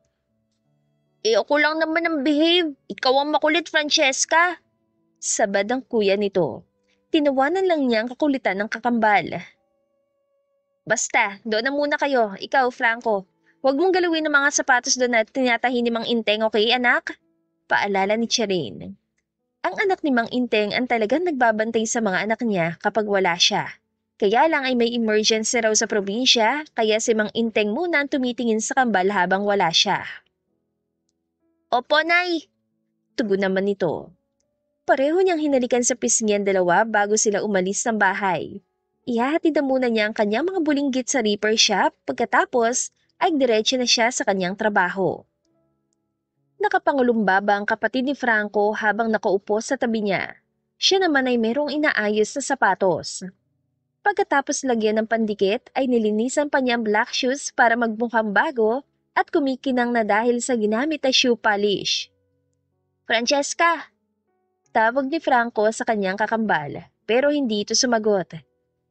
[SPEAKER 1] Ako lang naman ang behave. Ikaw ang makulit, Francesca. Sabad ang kuya nito. Tinawanan lang niya ang kakulitan ng kakambal. Basta, doon na muna kayo. Ikaw, Franco. Huwag mong galawin ang mga sapatos doon at tinatahi ni Mang Inteng, okay, anak? Paalala ni Chirine. Ang anak ni Mang Inteng ang talagang nagbabantay sa mga anak niya kapag wala siya. Kaya lang ay may emergency raw sa probinsya, kaya si Mang Inteng muna ang tumitingin sa kambal habang wala siya. Opo, Nay! Tugon naman nito. Pareho niyang hinalikan sa pisngi ang dalawa bago sila umalis ng bahay. Ihahatid na muna niya ang kanyang mga bulinggit sa reaper shop, pagkatapos ay diretso na siya sa kanyang trabaho. Nakapangulumbaba ang kapatid ni Franco habang nakaupo sa tabi niya. Siya naman ay merong inaayos na sapatos. Pagkatapos lagyan ng pandikit ay nilinisan pa niya ang black shoes para magmukhang bago at kumikinang na dahil sa ginamit na shoe polish. Francesca! Tawag ni Franco sa kanyang kakambal, pero hindi ito sumagot.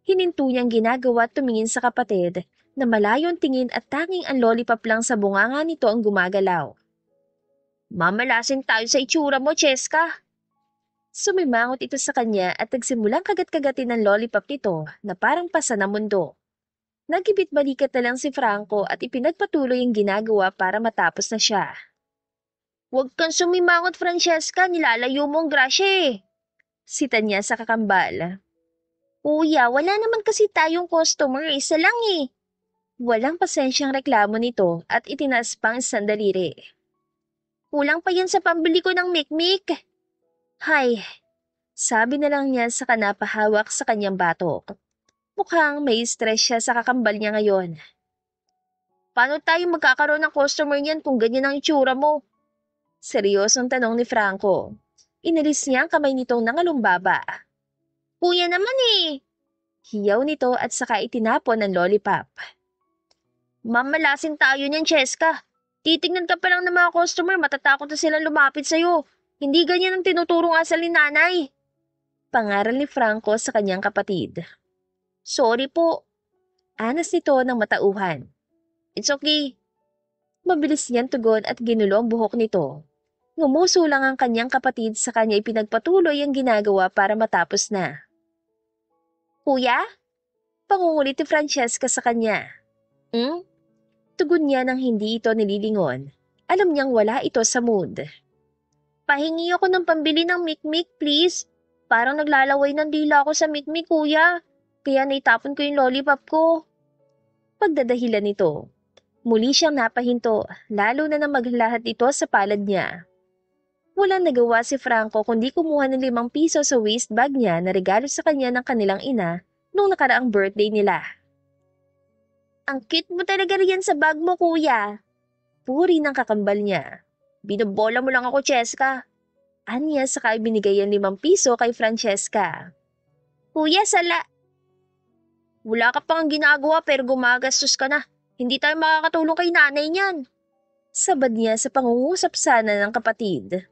[SPEAKER 1] Hininto niyang ginagawa at tumingin sa kapatid na malayo ang tingin at tanging ang lollipop lang sa bunganga nito ang gumagalaw. Mamalasin tayo sa itsura mo, Cheska! Sumimangot ito sa kanya at nagsimulang kagat-kagatin ng lollipop nito na parang pasa na mundo. Nagibit-balikat na lang si Franco at ipinagpatuloy ang ginagawa para matapos na siya. Huwag kang sumimangot, Francesca, nilalayo mo ang grasya eh. Sita niya sa kakambal. Kuya, wala naman kasi tayong customer, isa lang eh. Walang pasensyang reklamo nito at itinaas pang isang daliri. Kulang pa yan sa pambili ko ng mikmik. Hay, sabi na lang niya sa kanapahawak sa kanyang batok. Mukhang may stress siya sa kakambal niya ngayon. Paano tayo magkakaroon ng customer niyan kung ganyan ang itsura mo? Seryosong tanong ni Franco. Inalis niya ang kamay nitong nangalumbaba. Kuya naman eh. Hiyaw nito at saka itinapon ang lollipop. Mamalasin tayo niyan, Cheska. Titignan ka pa lang ng mga customer, matatakot na silang lumapit sa'yo. Hindi ganyan ang tinuturong asal ni nanay. Pangaral ni Franco sa kanyang kapatid. Sorry po. Anas nito ng matauhan. It's okay. Mabilis niyang tugon at ginulo ang buhok nito. Ngumuso lang ang kanyang kapatid sa kanya ipinagpatuloy ang ginagawa para matapos na. Kuya? Pangungulit ni Francesca sa kanya. Tugon niya nang hindi ito nililingon. Alam niyang wala ito sa mood. Pahingi ako ng pambili ng mikmik, please. Parang naglalaway ng dila ako sa mikmik, kuya. Kaya naitapon ko yung lollipop ko. Pagdadahilan nito. Muli siyang napahinto, lalo na nang maglahat ito sa palad niya. Walang nagawa si Franco kundi kumuha ng 5 piso sa waist bag niya na regalo sa kanya ng kanilang ina nung nakaraang birthday nila. Ang cute mo talaga riyan sa bag mo, kuya. Puri ng kakambal niya. Binobola mo lang ako, Cheska. Anya saka ibinigay ang 5 piso kay Francesca. Kuya, sala. Wala ka pang ginagawa pero gumagastos ka na. Hindi tayo makakatulong kay nanay niyan. Sabad niya sa pangungusap sana ng kapatid.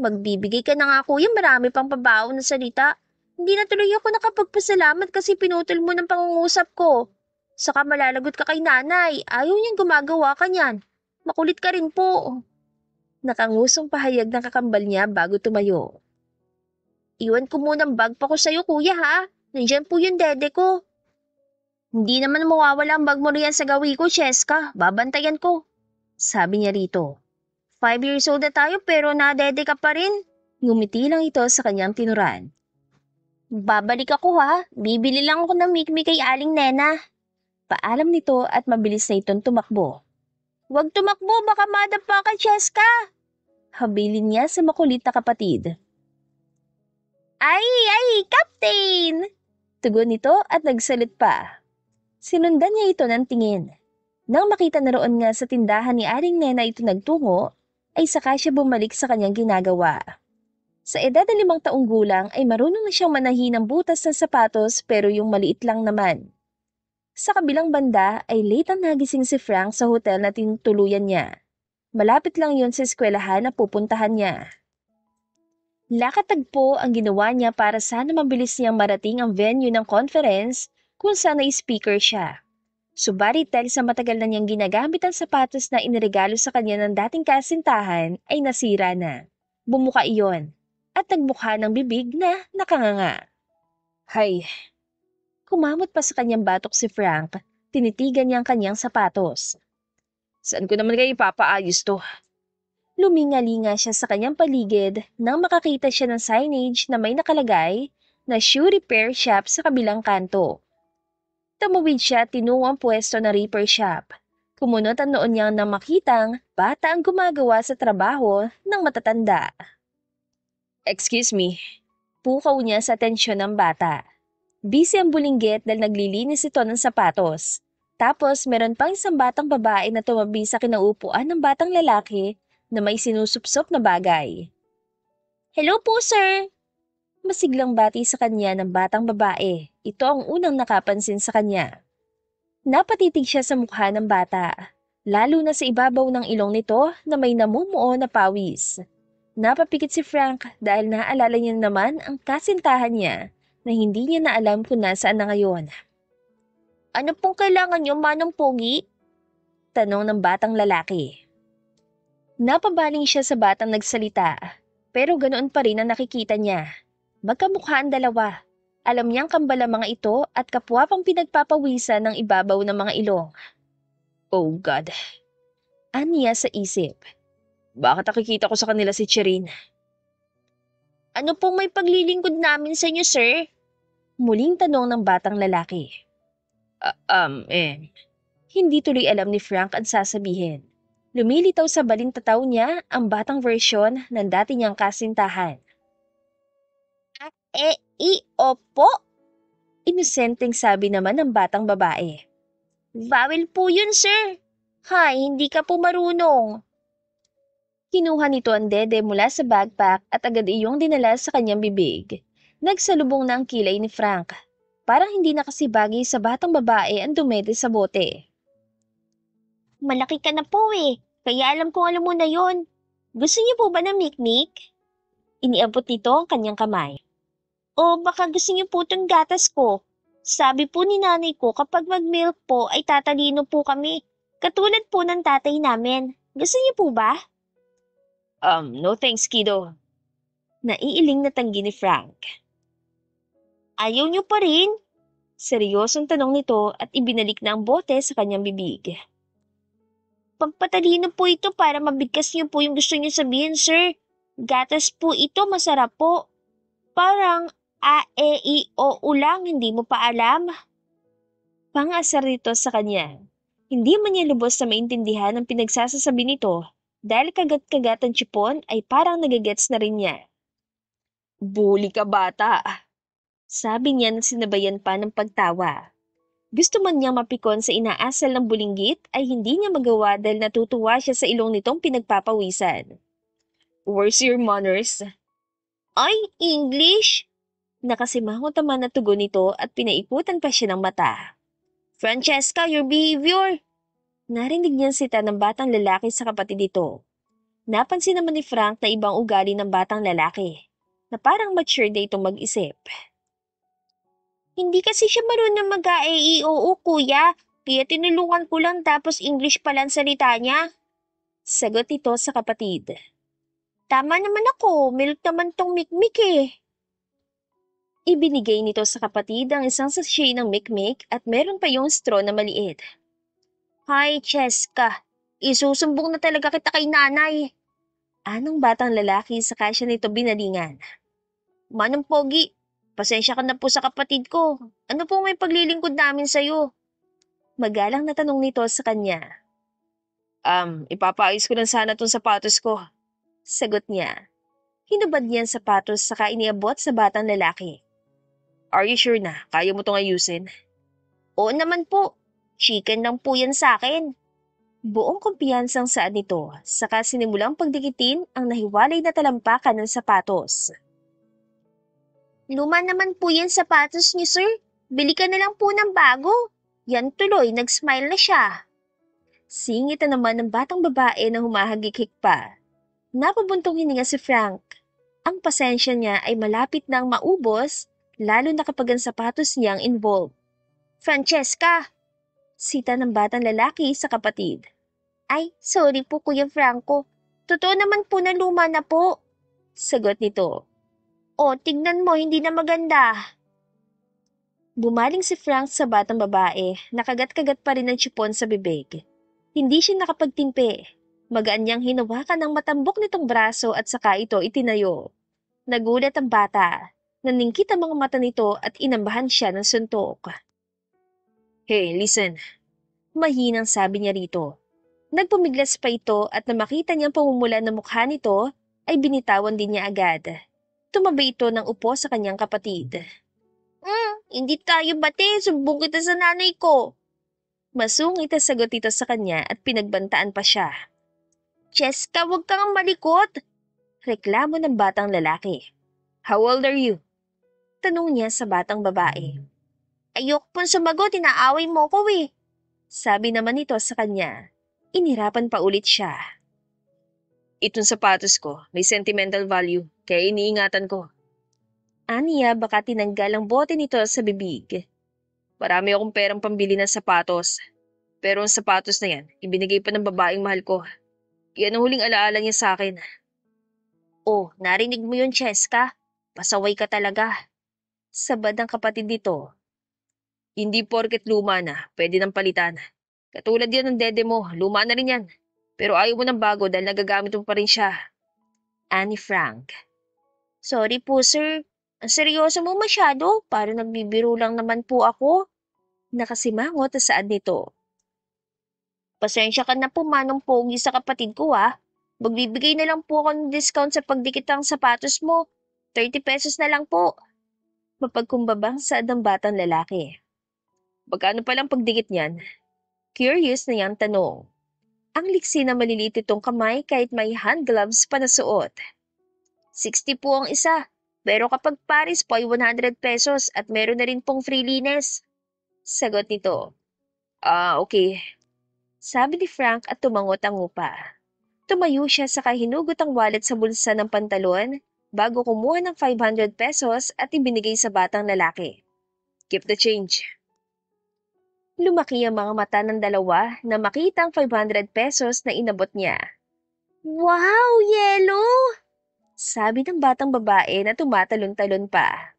[SPEAKER 1] Magbibigay ka na nga kuya, marami pang pabaon na salita. Hindi na tuloy ako nakapagpasalamat kasi pinutol mo ng pangungusap ko. Saka malalagot ka kay nanay, ayaw niyang gumagawa ka niyan. Makulit ka rin po. Nakangusong pahayag ng kakambal niya bago tumayo. Iwan ko munang bag pa ko sa'yo kuya ha. Nandyan po yung dede ko. Hindi naman mawawala ang bag mo riyan sa gawi ko, Cheska. Babantayan ko. Sabi niya rito. 5 years old na tayo pero nadede ka pa rin. Ngumiti lang ito sa kanyang tinuran. Babalik ako ha. Bibili lang ako ng mikmi kay Aling Nena. Paalam nito at mabilis na itong tumakbo. Huwag tumakbo, baka madapa ka, Cheska. Habilin niya sa makulit na kapatid. Ay, Captain! Tugon nito at nagsalit pa. Sinundan niya ito ng tingin. Nang makita na roon nga sa tindahan ni Aling Nena ito nagtungo, ay saka siya bumalik sa kanyang ginagawa. Sa edad na 5 taong gulang ay marunong na siyang manahi ng butas ng sapatos pero yung maliit lang naman. Sa kabilang banda ay late ang nagising si Frank sa hotel na tinutuluyan niya. Malapit lang yon sa eskwelahan na pupuntahan niya. Lakad-tagpo ang ginawa niya para sana mabilis niyang marating ang venue ng conference kung saan ay speaker siya. Subalit dahil sa matagal na niyang ginagamit ang sapatos na iniregalo sa kanya ng dating kasintahan ay nasira na. Bumuka iyon at nagmukha ng bibig na nakanganga. Hay! Kumamot pa sa kanyang batok si Frank, tinitigan niya ang kanyang sapatos. Saan ko naman kayo ipapaayos to? Luminga-linga siya sa kanyang paligid nang makakita siya ng signage na may nakalagay na shoe repair shop sa kabilang kanto. Tumawid siya at tinungo ang pwesto na repair shop. Kumunot ang noon niyang nang makitang bata ang gumagawa sa trabaho ng matatanda. Excuse me. Pukaw niya sa atensyon ng bata. Busy ang bulinggit dahil naglilinis ito ng sapatos. Tapos meron pang isang batang babae na tumabi sa kinaupuan ng batang lalaki na may sinusupsop na bagay. Hello po, sir! Masiglang bati sa kanya ng batang babae. Ito ang unang nakapansin sa kanya. Napatitig siya sa mukha ng bata, lalo na sa ibabaw ng ilong nito na may namumuo na pawis. Napapikit si Frank dahil naaalala niya naman ang kasintahan niya na hindi niya na alam kung nasaan na ngayon. Ano pong kailangan niyo, Manong Pogi? Tanong ng batang lalaki. Napabaling siya sa batang nagsalita, pero ganoon pa rin ang nakikita niya. Magkamukha ang dalawa. Alam niyang kambal ang mga ito at kapwa pang pinagpapawisan ng ibabaw ng mga ilong. Oh God! Aniya sa isip. Bakit nakikita ko sa kanila si Chirin? Ano pong may paglilingkod namin sa inyo, sir? Muling tanong ng batang lalaki. Hindi tuloy alam ni Frank ang sasabihin. Lumilitaw sa balintataw niya ang batang versyon ng dati niyang kasintahan. Opo? Inosenteng sabi naman ng batang babae. Vowel po yun, sir. Hay, hindi ka po marunong. Kinuha nito ang dede mula sa backpack at agad iyong dinala sa kanyang bibig. Nagsalubong na ang kilay ni Frank. Parang hindi nakasibagi sa batang babae ang dumede sa bote. Malaki ka na po kaya alam kong alam mo na yon. Gusto niyo po ba ng mikmik? Iniabot nito ang kanyang kamay. O baka gusto niyo po itong gatas ko. Sabi po ni nanay ko kapag mag-milk po ay tatalino po kami. Katulad po ng tatay namin. Gusto niyo po ba? No thanks, kiddo. Naiiling na tanggi ni Frank. Ayaw niyo pa rin? Seryosong tanong nito at ibinalik na ang bote sa kanyang bibig. Pagpatalino po ito para mabigkas niyo po yung gusto niyo sabihin, sir. Gatas po ito, masarap po. Parang A-E-I-O-U lang, hindi mo pa alam. Pang-asar nito sa kanya. Hindi man niya lubos na maintindihan ang pinagsasasabi nito dahil kagat-kagat ang chipon ay parang nagagets na rin niya. Bully ka bata, sabi niya na sinabayan pa ng pagtawa. Gusto man niyang mapikon sa inaasal ng bulinggit ay hindi niya magawa dahil natutuwa siya sa ilong nitong pinagpapawisan. Where's your manners? Ay, English? Nakasimangot naman na tugon nito at pinaiputan pa siya ng mata. Francesca, your behavior! Narinig niyang sita ng batang lalaki sa kapatid nito. Napansin naman ni Frank na ibang ugali ng batang lalaki, na parang mature na itong mag-isip. Hindi kasi siya marunong mag-a-e-i-o-u, kuya. Kaya tinulungan ko lang tapos English pala ang salita niya. Sagot nito sa kapatid. Tama naman ako, milk naman tong mikmik eh. Ibinigay nito sa kapatid ang isang sachet ng mikmik at meron pa yung straw na maliit. Hay, Cheska, isusumbong na talaga kita kay nanay. Anong batang lalaki sa kasya nito binalingan. Manong Pogi, pasensya ka na po sa kapatid ko. Ano po may paglilingkod namin sa'yo? Magalang na tanong nito sa kanya.
[SPEAKER 2] Ipapaayos ko lang sana tong sapatos ko.
[SPEAKER 1] Sagot niya. Hinubad niya ang sapatos saka iniabot sa batang lalaki.
[SPEAKER 2] Are you sure na? Kaya mo tong ayusin?
[SPEAKER 1] Oo naman po. Chicken lang po yan sa akin. Buong kumpiyansang saan nito, saka sinimulang pagdikitin ang nahiwalay na talampakan ng sapatos. Luma naman po yan sapatos niyo, sir. Bili ka na lang po ng bago. Yan tuloy, nag-smile na siya. Singit na naman ng batang babae na humahagikik pa. Napabuntong hininga si Frank. Ang pasensya niya ay malapit nang maubos, lalo na kapag ang sapatos niyang involved. Francesca! Sita ng batang lalaki sa kapatid. Ay, sorry po Kuya Franco. Totoo naman po na luma na po. Sagot nito. O, tignan mo, hindi na maganda. Bumaling si Frank sa batang babae, nakagat-kagat pa rin ang tsipon sa bibig. Hindi siya nakapagtimpi. Magaan niyang hinawakan ang matambok nitong braso at saka ito itinayo. Nagulat ang bata. Naningkit ang mga mata nito at inambahan siya ng suntok.
[SPEAKER 2] Hey, listen.
[SPEAKER 1] Mahinang sabi niya rito. Nagpumiglas pa ito at na makita niyang pamumula ng mukha nito, ay binitawan din niya agad. Tumabi ito ng upo sa kanyang kapatid. Hindi tayo bate, sumbong kita sa nanay ko. Masungit ang sagot ito sa kanya at pinagbantaan pa siya. Cheska, huwag kang malikot! Reklamo ng batang lalaki.
[SPEAKER 2] How old are you?
[SPEAKER 1] Tanong niya sa batang babae. Ayok pong sumagot, inaaway mo ko eh. Sabi naman nito sa kanya. Inirapan pa ulit siya.
[SPEAKER 2] Itong sapatos ko, may sentimental value, kaya iniingatan ko.
[SPEAKER 1] Aniya baka tinanggal ang bote nito sa bibig.
[SPEAKER 2] Marami akong perang pambili ng sapatos. Pero ang sapatos na yan, ibinigay pa ng babaeng mahal ko. Yan ang huling alaala niya sa akin.
[SPEAKER 1] Oh, narinig mo yun, Cheska? Pasaway ka talaga. Sabad ang kapatid nito.
[SPEAKER 2] Hindi porket luma na, pwede nang palitan. Katulad yan ng dede mo, luma na rin yan. Pero ayaw mo ng bago dahil nagagamit mo pa rin siya.
[SPEAKER 1] Ani Frank. Sorry po, sir. Ang seryoso mo masyado, para nagbibiro lang naman po ako. Nakasimangot sa saad nito. Pasensya ka na po Manong Pogi sa kapatid ko Magbibigay na lang po ako ng discount sa pagdikit ng sapatos mo. 30 pesos na lang po. Mapagkumbabang saad ng batang lalaki.
[SPEAKER 2] Magkano palang pagdikit niyan?
[SPEAKER 1] Curious na yang tanong. Ang liksi na maliliit itong kamay kahit may hand gloves pa na suot. 60 po ang isa, pero kapag Paris po ay 100 pesos at meron na rin pong free linis. Sagot nito.
[SPEAKER 2] Okay.
[SPEAKER 1] Sabi ni Frank at tumangot ang upa. Tumayo siya saka hinugot ang wallet sa bulsa ng pantalon bago kumuha ng 500 pesos at ibinigay sa batang lalaki.
[SPEAKER 2] Keep the change.
[SPEAKER 1] Lumaki ang mga mata ng dalawa na makita ang 500 pesos na inabot niya. Wow, yellow! Sabi ng batang babae na tumatalon-talon pa.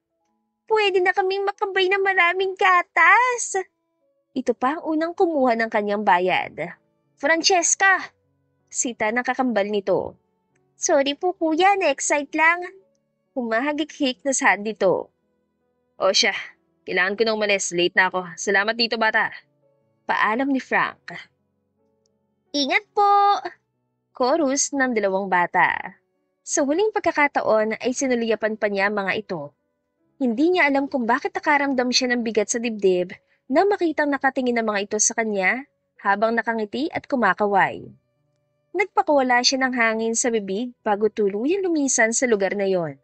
[SPEAKER 1] Pwede na kaming makabay ng maraming gatas! Ito pa ang unang kumuha ng kanyang bayad. Francesca! Sita ng kakambal nito. Sorry po kuya, na-excite lang. Humahagik-hik na saan dito.
[SPEAKER 2] O siya, kailangan ko na umalis. Late na ako. Salamat dito bata.
[SPEAKER 1] Paalam ni Frank. Ingat po! Chorus ng dalawang bata. Sa huling pagkakataon ay sinuliyapan pa niya mga ito. Hindi niya alam kung bakit nakaramdam siya ng bigat sa dibdib nang makitang nakatingin ang mga ito sa kanya habang nakangiti at kumakaway. Nagpakawala siya ng hangin sa bibig bago tuluyang lumisan sa lugar na yon.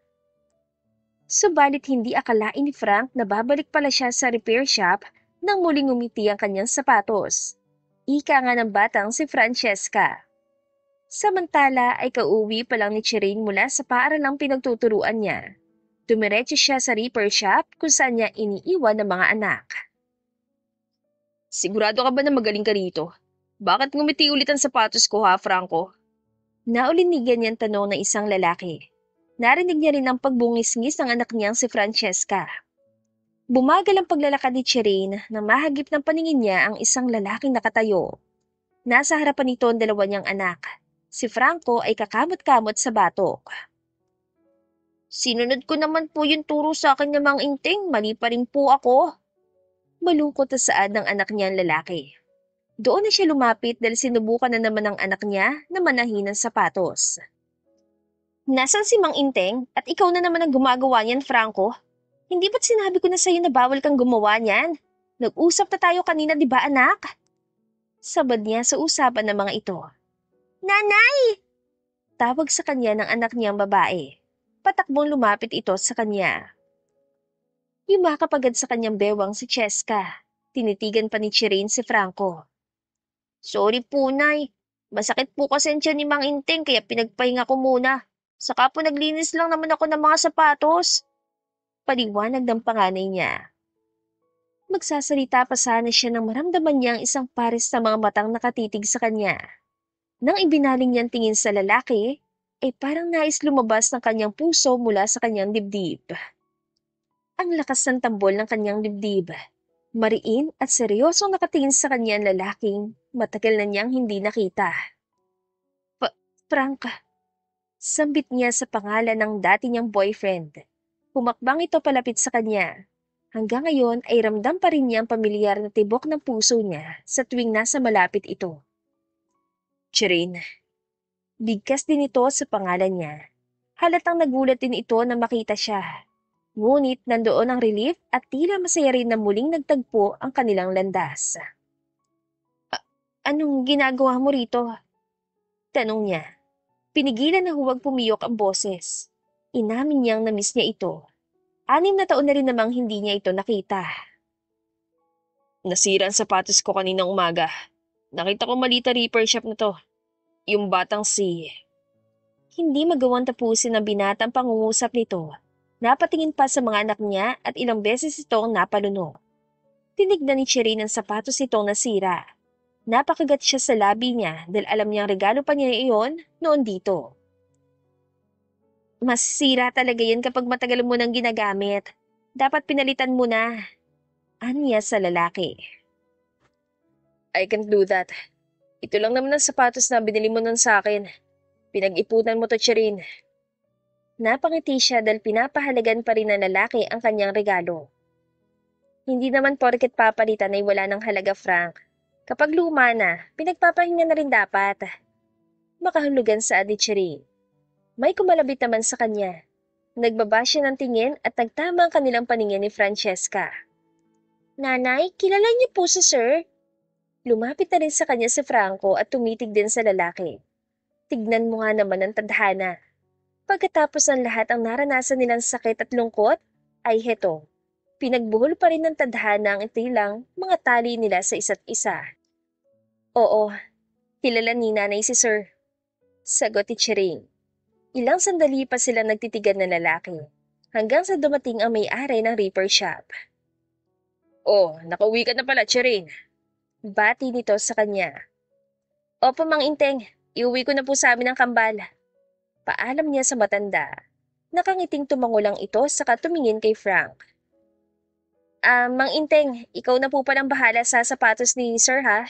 [SPEAKER 1] Subalit hindi akalain ni Frank na babalik pala siya sa repair shop nang muling umiti ang kanyang sapatos. Ika nga ng batang si Francesca. Samantala ay kauwi pa lang ni Chiring mula sa paaralang pinagtuturuan niya. Dumiretso siya sa repair shop kung saan niya iniiwan ng mga anak.
[SPEAKER 2] Sigurado ka ba na magaling ka rito? Bakit ngumiti ulit ang sapatos ko ha, Franco?
[SPEAKER 1] Naulinigan niyang tanong ng isang lalaki. Narinig niya rin ang pagbungis-ngis ng anak niyang si Francesca. Bumagal ang paglalakad ni Chirin nang mahagip ng paningin niya ang isang lalaking nakatayo. Nasa harapan nito ang dalawa niyang anak. Si Franco ay kakamot-kamot sa batok. Sinunod ko naman po yung turo sa akin ng Mang Inting, mali pa rin po ako. Malungkot na saad ng anak niyang lalaki. Doon na siya lumapit dahil sinubukan na naman ng anak niya na manahin ng sapatos. Nasaan si Mang Inteng at ikaw na naman ang gumagawa niyan, Franco? Hindi ba't sinabi ko na sa'yo na bawal kang gumawa niyan? Nag-usap na tayo kanina, di ba anak? Sabad niya sa usapan ng mga ito. Nanay! Tawag sa kanya ng anak niyang babae. Patakbong lumapit ito sa kanya. Yumakap agad sa kanyang bewang si Cheska. Tinitigan pa ni Chirin si Franco. Sorry po, Nay. Masakit po kasi ang tiyan ni Mang Inteng kaya pinagpahinga ko muna. Saka po naglinis lang naman ako ng mga sapatos. Paliwanag ng panganay niya. Magsasalita pa sana siya nang maramdaman niya ang isang pares na mga matang nakatitig sa kanya. Nang ibinaling niyang tingin sa lalaki, ay parang nais lumabas ng kanyang puso mula sa kanyang dibdib. Ang lakas ng tambol ng kanyang dibdib. Mariin at seryosong nakatingin sa kanya ang lalaking matagal na niyang hindi nakita. Frank, sambit niya sa pangalan ng dati niyang boyfriend. Humakbang ito palapit sa kanya. Hanggang ngayon ay ramdam pa rin niya ang pamilyar na tibok ng puso niya sa tuwing nasa malapit ito. Chirin. Bigkas din ito sa pangalan niya. Halatang nagulat din ito na makita siya. Ngunit nandoon ang relief at tila masaya rin na muling nagtagpo ang kanilang landas. Anong ginagawa mo rito? Tanong niya. Pinigilan na huwag pumiyok ang boses. Inamin niyang namiss niya ito. 6 na taon na rin namang hindi niya ito nakita. Nasira ang sapatos ko kaninang umaga. Nakita ko malita repair shop na to. Yung batang si... Hindi magawang tapusin ang binatang pangungusap nito. Napatingin pa sa mga anak niya at ilang beses itong napalunok. Tinignan ni Chirin ang sapatos nitong nasira. Napakagat siya sa labi niya dahil alam niyang regalo pa niya iyon noon dito. Masisira talaga yan kapag matagal mo nang ginagamit. Dapat pinalitan mo na. Anya sa lalaki. I can't do that. Ito lang naman ang sapatos na binili mo nun sa akin. Pinag-ipunan mo to, Chirin. Napangiti siya dahil pinapahalagan pa rin ng lalaki ang kanyang regalo. Hindi naman porket papalitan ay wala ng halaga, Frank. Kapag luma na, pinagpapahinga na rin dapat. Makahulugan sa ni Chirin. May kumalabit naman sa kanya. Nagbaba siya ng tingin at nagtama ang kanilang paningin ni Francesca. Nanay, kilala niyo po si Sir? Lumapit na rin sa kanya si Franco at tumitig din sa lalaki. Tignan mo nga naman ang tadhana. Pagkatapos ng lahat ang naranasan nilang sakit at lungkot, ay heto. Pinagbuhol pa rin ng tadhana ang itilang mga tali nila sa isa't isa. Oo, kilala ni nanay si Sir. Sagot ni Chiring. Ilang sandali pa silang nagtitigan ng lalaki, hanggang sa dumating ang may-ari ng repair shop. Oh, nakauwi ka na pala, Chiring. Bati nito sa kanya. Opo, Mang Inteng, iuwi ko na po sa amin ang kambal. Paalam niya sa matanda. Nakangiting tumango lang ito saka tumingin kay Frank. Mang Inteng, ikaw na po palang bahala sa sapatos ni Sir ha?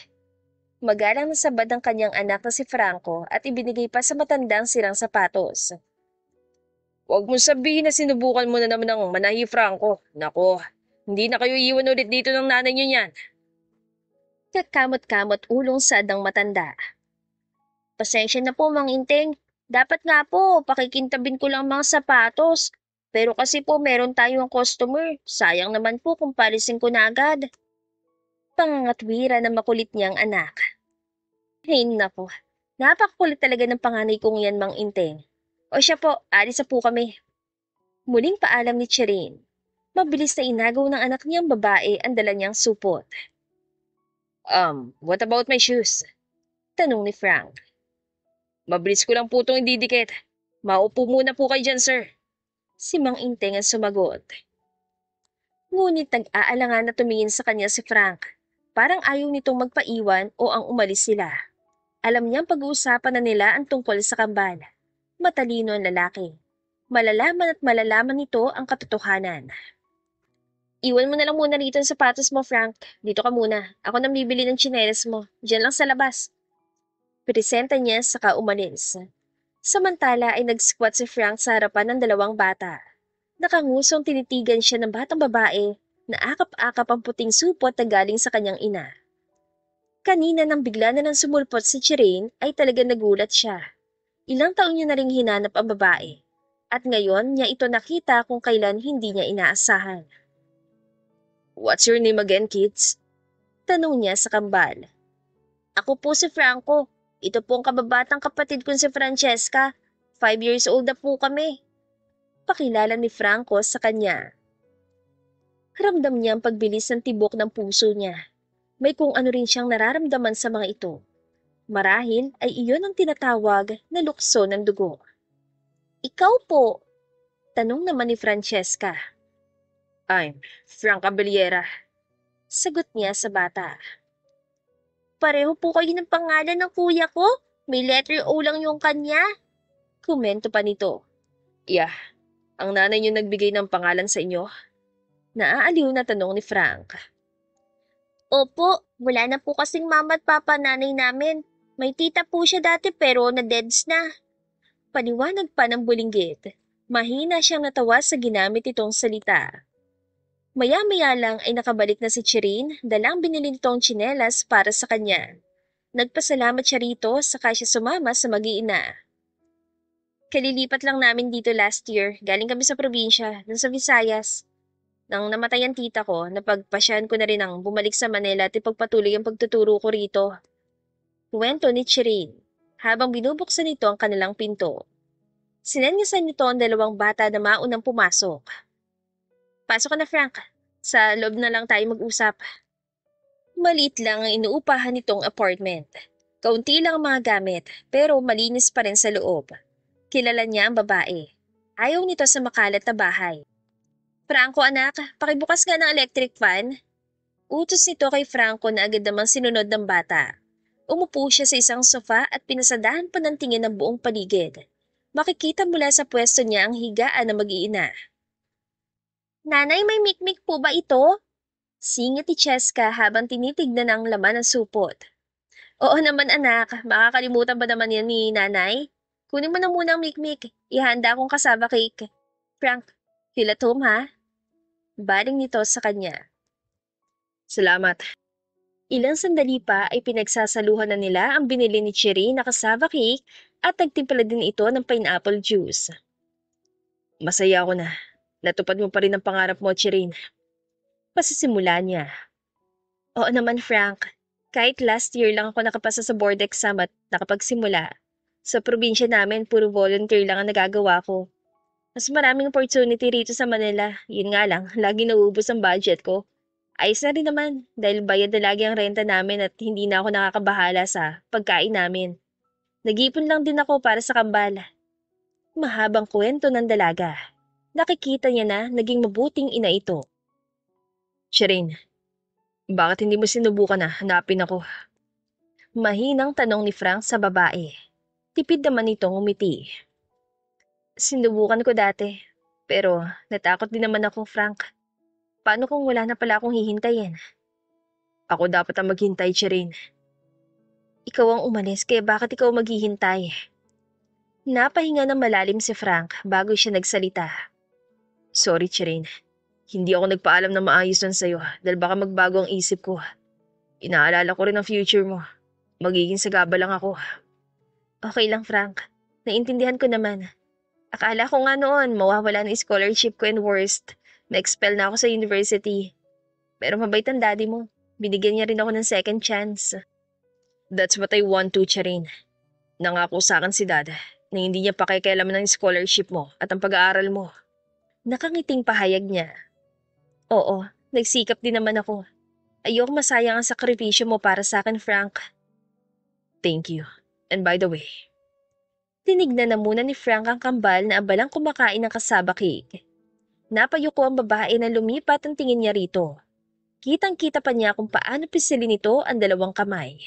[SPEAKER 1] Magalang nasabad ang kanyang anak na si Franco at ibinigay pa sa matandang sirang sapatos. Huwag mo sabihin na sinubukan mo na naman ang manahi, Franco. Nako, hindi na kayo iwan ulit dito ng nanay niyo yan. Kakamot-kamot ulong sa adang matanda. Pasensya na po, Mang Inteng. Dapat nga po, pakikintabin ko lang mga sapatos. Pero kasi po meron tayong customer. Sayang naman po kung palisin ko na agad. Pangangatwira ng makulit niyang anak. Ay nako, napakakulit talaga ng panganay kong yan, Mang Inteng. O siya po, alis na po kami. Muling paalam ni Chirin. Mabilis na inagaw ng anak niyang babae ang dala niyang supot. What about my shoes? Tanong ni Frank. Mabilis ko lang po itong ididikit. Maupo muna po kayo dyan, sir. Si Mang Inteng ang sumagot. Ngunit nag-aalangan na tumingin sa kanya si Frank. Parang ayaw nitong magpaiwan o ang umalis sila. Alam niyang pag-uusapan na nila ang tungkol sa kambal. Matalino ang lalaki. Malalaman at malalaman nito ang katotohanan. Iwan mo na lang muna rito ang sapatos mo, Frank. Dito ka muna. Ako nang bibili ng tsinelas mo. Diyan lang sa labas. Presenta niya saka umalis. Samantala ay nag-squat si Frank sa harapan ng dalawang bata. Nakangusong tinitigan siya ng batang babae na akap-akap ang puting supot na galing sa kanyang ina. Kanina nang bigla na lang sumulpot si Chirine ay talaga nagulat siya. Ilang taon niya na ring hinanap ang babae. At ngayon niya ito nakita kung kailan hindi niya inaasahan. "What's your name again, kids?" Tanong niya sa kambal. "Ako po si Franco. Ito po ang kababatang kapatid kong si Francesca. 5 years old na po kami." Pakilala ni Franco sa kanya. Ramdam niya ang pagbilis ng tibok ng puso niya. May kung ano rin siyang nararamdaman sa mga ito. Marahil ay iyon ang tinatawag na lukso ng dugo. "Ikaw po?" tanong naman ni Francesca. "I'm Frank Abellera," sagot niya sa bata. "Pareho po kayo ng pangalan ng kuya ko. May letter O lang yung kanya." Komento pa nito. "Yeah, ang nanay niyo nagbigay ng pangalan sa inyo?" Naaaliw na tanong ni Frank. "Opo, wala na po kasing mama at papa nanay namin. May tita po siya dati pero na-deads na." Paliwanag pa ng bulinggit. Mahina siyang natawa sa ginamit itong salita. Maya-maya lang ay nakabalik na si Chirine, dalang binili nitong tsinelas para sa kanya. Nagpasalamat siya rito saka siya sumama sa mag-iina. "Kalilipat lang namin dito last year. Galing kami sa probinsya, dun sa Visayas. Nang namatay ang tita ko, napagpasyahan ko na rin ang bumalik sa Manila at ipagpatuloy ang pagtuturo ko rito." Kuwento ni Chirine, habang binubuksan nito ang kanilang pinto. Sinenyasan nito ang dalawang bata na maunang pumasok. "Pasok ka na, Frank. Sa loob na lang tayo mag-usap." Maliit lang ang inuupahan nitong apartment. Kaunti lang ang mga gamit, pero malinis pa rin sa loob. Kilala niya ang babae. Ayaw nito sa makalat na bahay. "Franco anak, pakibukas nga ng electric fan." Utos nito kay Franco na agad namang sinunod ng bata. Umupo siya sa isang sofa at pinasadahan pa ng tingin ng buong paligid. Makikita mula sa pwesto niya ang higaan ng mag-iina. "Nanay, may mikmik po ba ito?" Singit ni Cheska habang tinitignan ang laman ng supot. "Oo naman anak, makakalimutan ba naman yan ni nanay? Kunin mo na muna ang mikmik, ihanda akong kasaba cake. Frank, feel at home ha?" Baling nito sa kanya. "Salamat." Ilang sandali pa ay pinagsasaluhan na nila ang binili ni Cherry na cassava cake at nagtimpla din ito ng pineapple juice. "Masaya ako na. Natupad mo pa rin ang pangarap mo, Cherry." Pasisimula niya. "Oo naman, Frank. Kahit last year lang ako nakapasa sa board exam at nakapagsimula. Sa probinsya namin, puro volunteer lang ang nagagawa ko. Mas maraming opportunity rito sa Manila. Yun nga lang, lagi nauubos ang budget ko. Ayos na rin naman dahil bayad na lagi ang renta namin at hindi na ako nakakabahala sa pagkain namin. Nag-ipon lang din ako para sa kambal." Mahabang kwento ng dalaga. Nakikita niya na naging mabuting ina ito. "Shireen, bakit hindi mo sinubukan na hanapin ako?" Mahinang tanong ni Frank sa babae. Tipid naman itong umiti. "Sinubukan ko dati, pero natakot din naman ako, Frank. Paano kung wala na pala akong hihintayin?" "Ako dapat ang maghintay, Shireen." "Ikaw ang umalis kaya bakit ikaw maghihintay?" Napahinga ng malalim si Frank bago siya nagsalita. "Sorry, Shireen. Hindi ako nagpaalam na maayos nun sa'yo dahil baka magbago ang isip ko. Inaalala ko rin ang future mo. Magiging sagaba lang ako." "Okay lang, Frank. Naintindihan ko naman. Akala ko nga noon mawawala ng scholarship ko and worst. Na-expel na ako sa university. Pero mabait ang daddy mo. Binigyan niya rin ako ng second chance." "That's what I want to, Charin. Nangako sa akin si dad na hindi niya pakikialaman ng scholarship mo at ang pag-aaral mo." Nakangiting pahayag niya. "Oo, nagsikap din naman ako. Ayoko masayang ang sakripisyo mo para sa akin, Frank." "Thank you. And by the way," tinignan na muna ni Frank ang kambal na abalang kumakain ng kasaba cake. Napayuko ang babae na lumipat ang tingin niya rito. Kitang-kita pa niya kung paano pisilin nito ang dalawang kamay.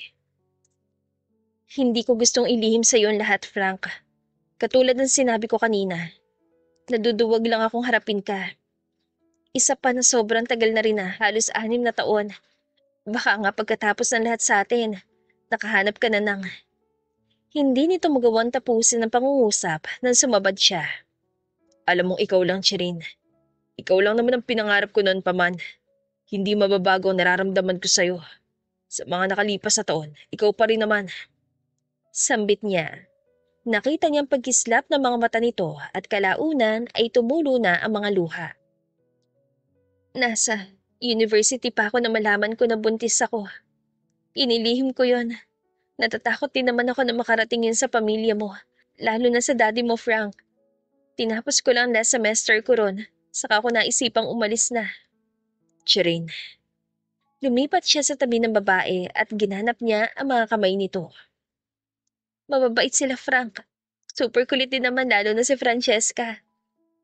[SPEAKER 1] Hindi ko gustong ilihim sa'yo ang lahat, Frank. Katulad ng sinabi ko kanina, naduduwag lang akong harapin ka. Isa pa na sobrang tagal na rin halos 6 na taon. Baka nga pagkatapos ng lahat sa atin, nakahanap ka na ng... Hindi nito magawang tapusin ang pangungusap nang sumabad siya. Alam mong ikaw lang, Chirin. Ikaw lang naman ang pinangarap ko noon pa man. Hindi mababago ang nararamdaman ko sa'yo. Sa mga nakalipas na taon, ikaw pa rin naman. Sambit niya. Nakita niyang pagkislap ng mga mata nito at kalaunan ay tumulo na ang mga luha. Nasa university pa ako na malaman ko na buntis ako. Inilihim ko yon. Natatakot din naman ako na makarating yun sa pamilya mo, lalo na sa daddy mo, Frank. Tinapos ko lang last semester ko ron, saka ako naisipang umalis na. Chirin. Lumipat siya sa tabi ng babae at ginanap niya ang mga kamay nito. Mababait sila, Frank. Super kulit din naman lalo na si Francesca.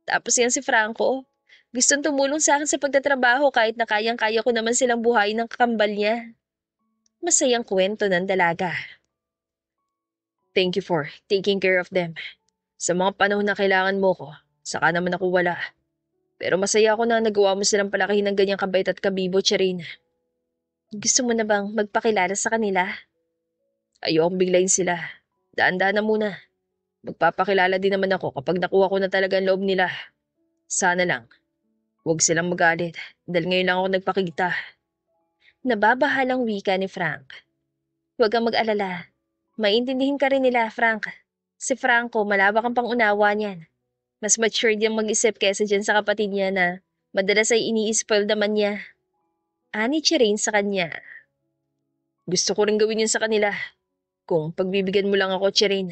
[SPEAKER 1] Tapos yan si Franco. Gustong tumulong sa akin sa pagtatrabaho kahit na kayang-kaya ko naman silang buhayin ng kakambal niya. Masayang kwento ng dalaga. Thank you for taking care of them. Sa mga panahon na kailangan mo ko, saka naman ako wala. Pero masaya ako na nagawa mo silang palakihin ng ganyang kabait at kabibo, Charin. Gusto mo na bang magpakilala sa kanila? Ayokong biglayin sila. Daan-daan na muna. Magpapakilala din naman ako kapag nakuha ko na talaga ang loob nila. Sana lang. Huwag silang magalit dahil ngayon lang ako nagpakita. Nababahalang wika ni Frank. Huwag kang mag-alala. Maintindihin ka rin nila, Frank. Si Franco, malawak ang pangunawa niyan. Mas matured yung mag-isip kesa dyan sa kapatid niya na madalas ay ini-spoil naman niya. Ani Chirin sa kanya. Gusto ko rin gawin yun sa kanila. Kung pagbibigyan mo lang ako, Chirin.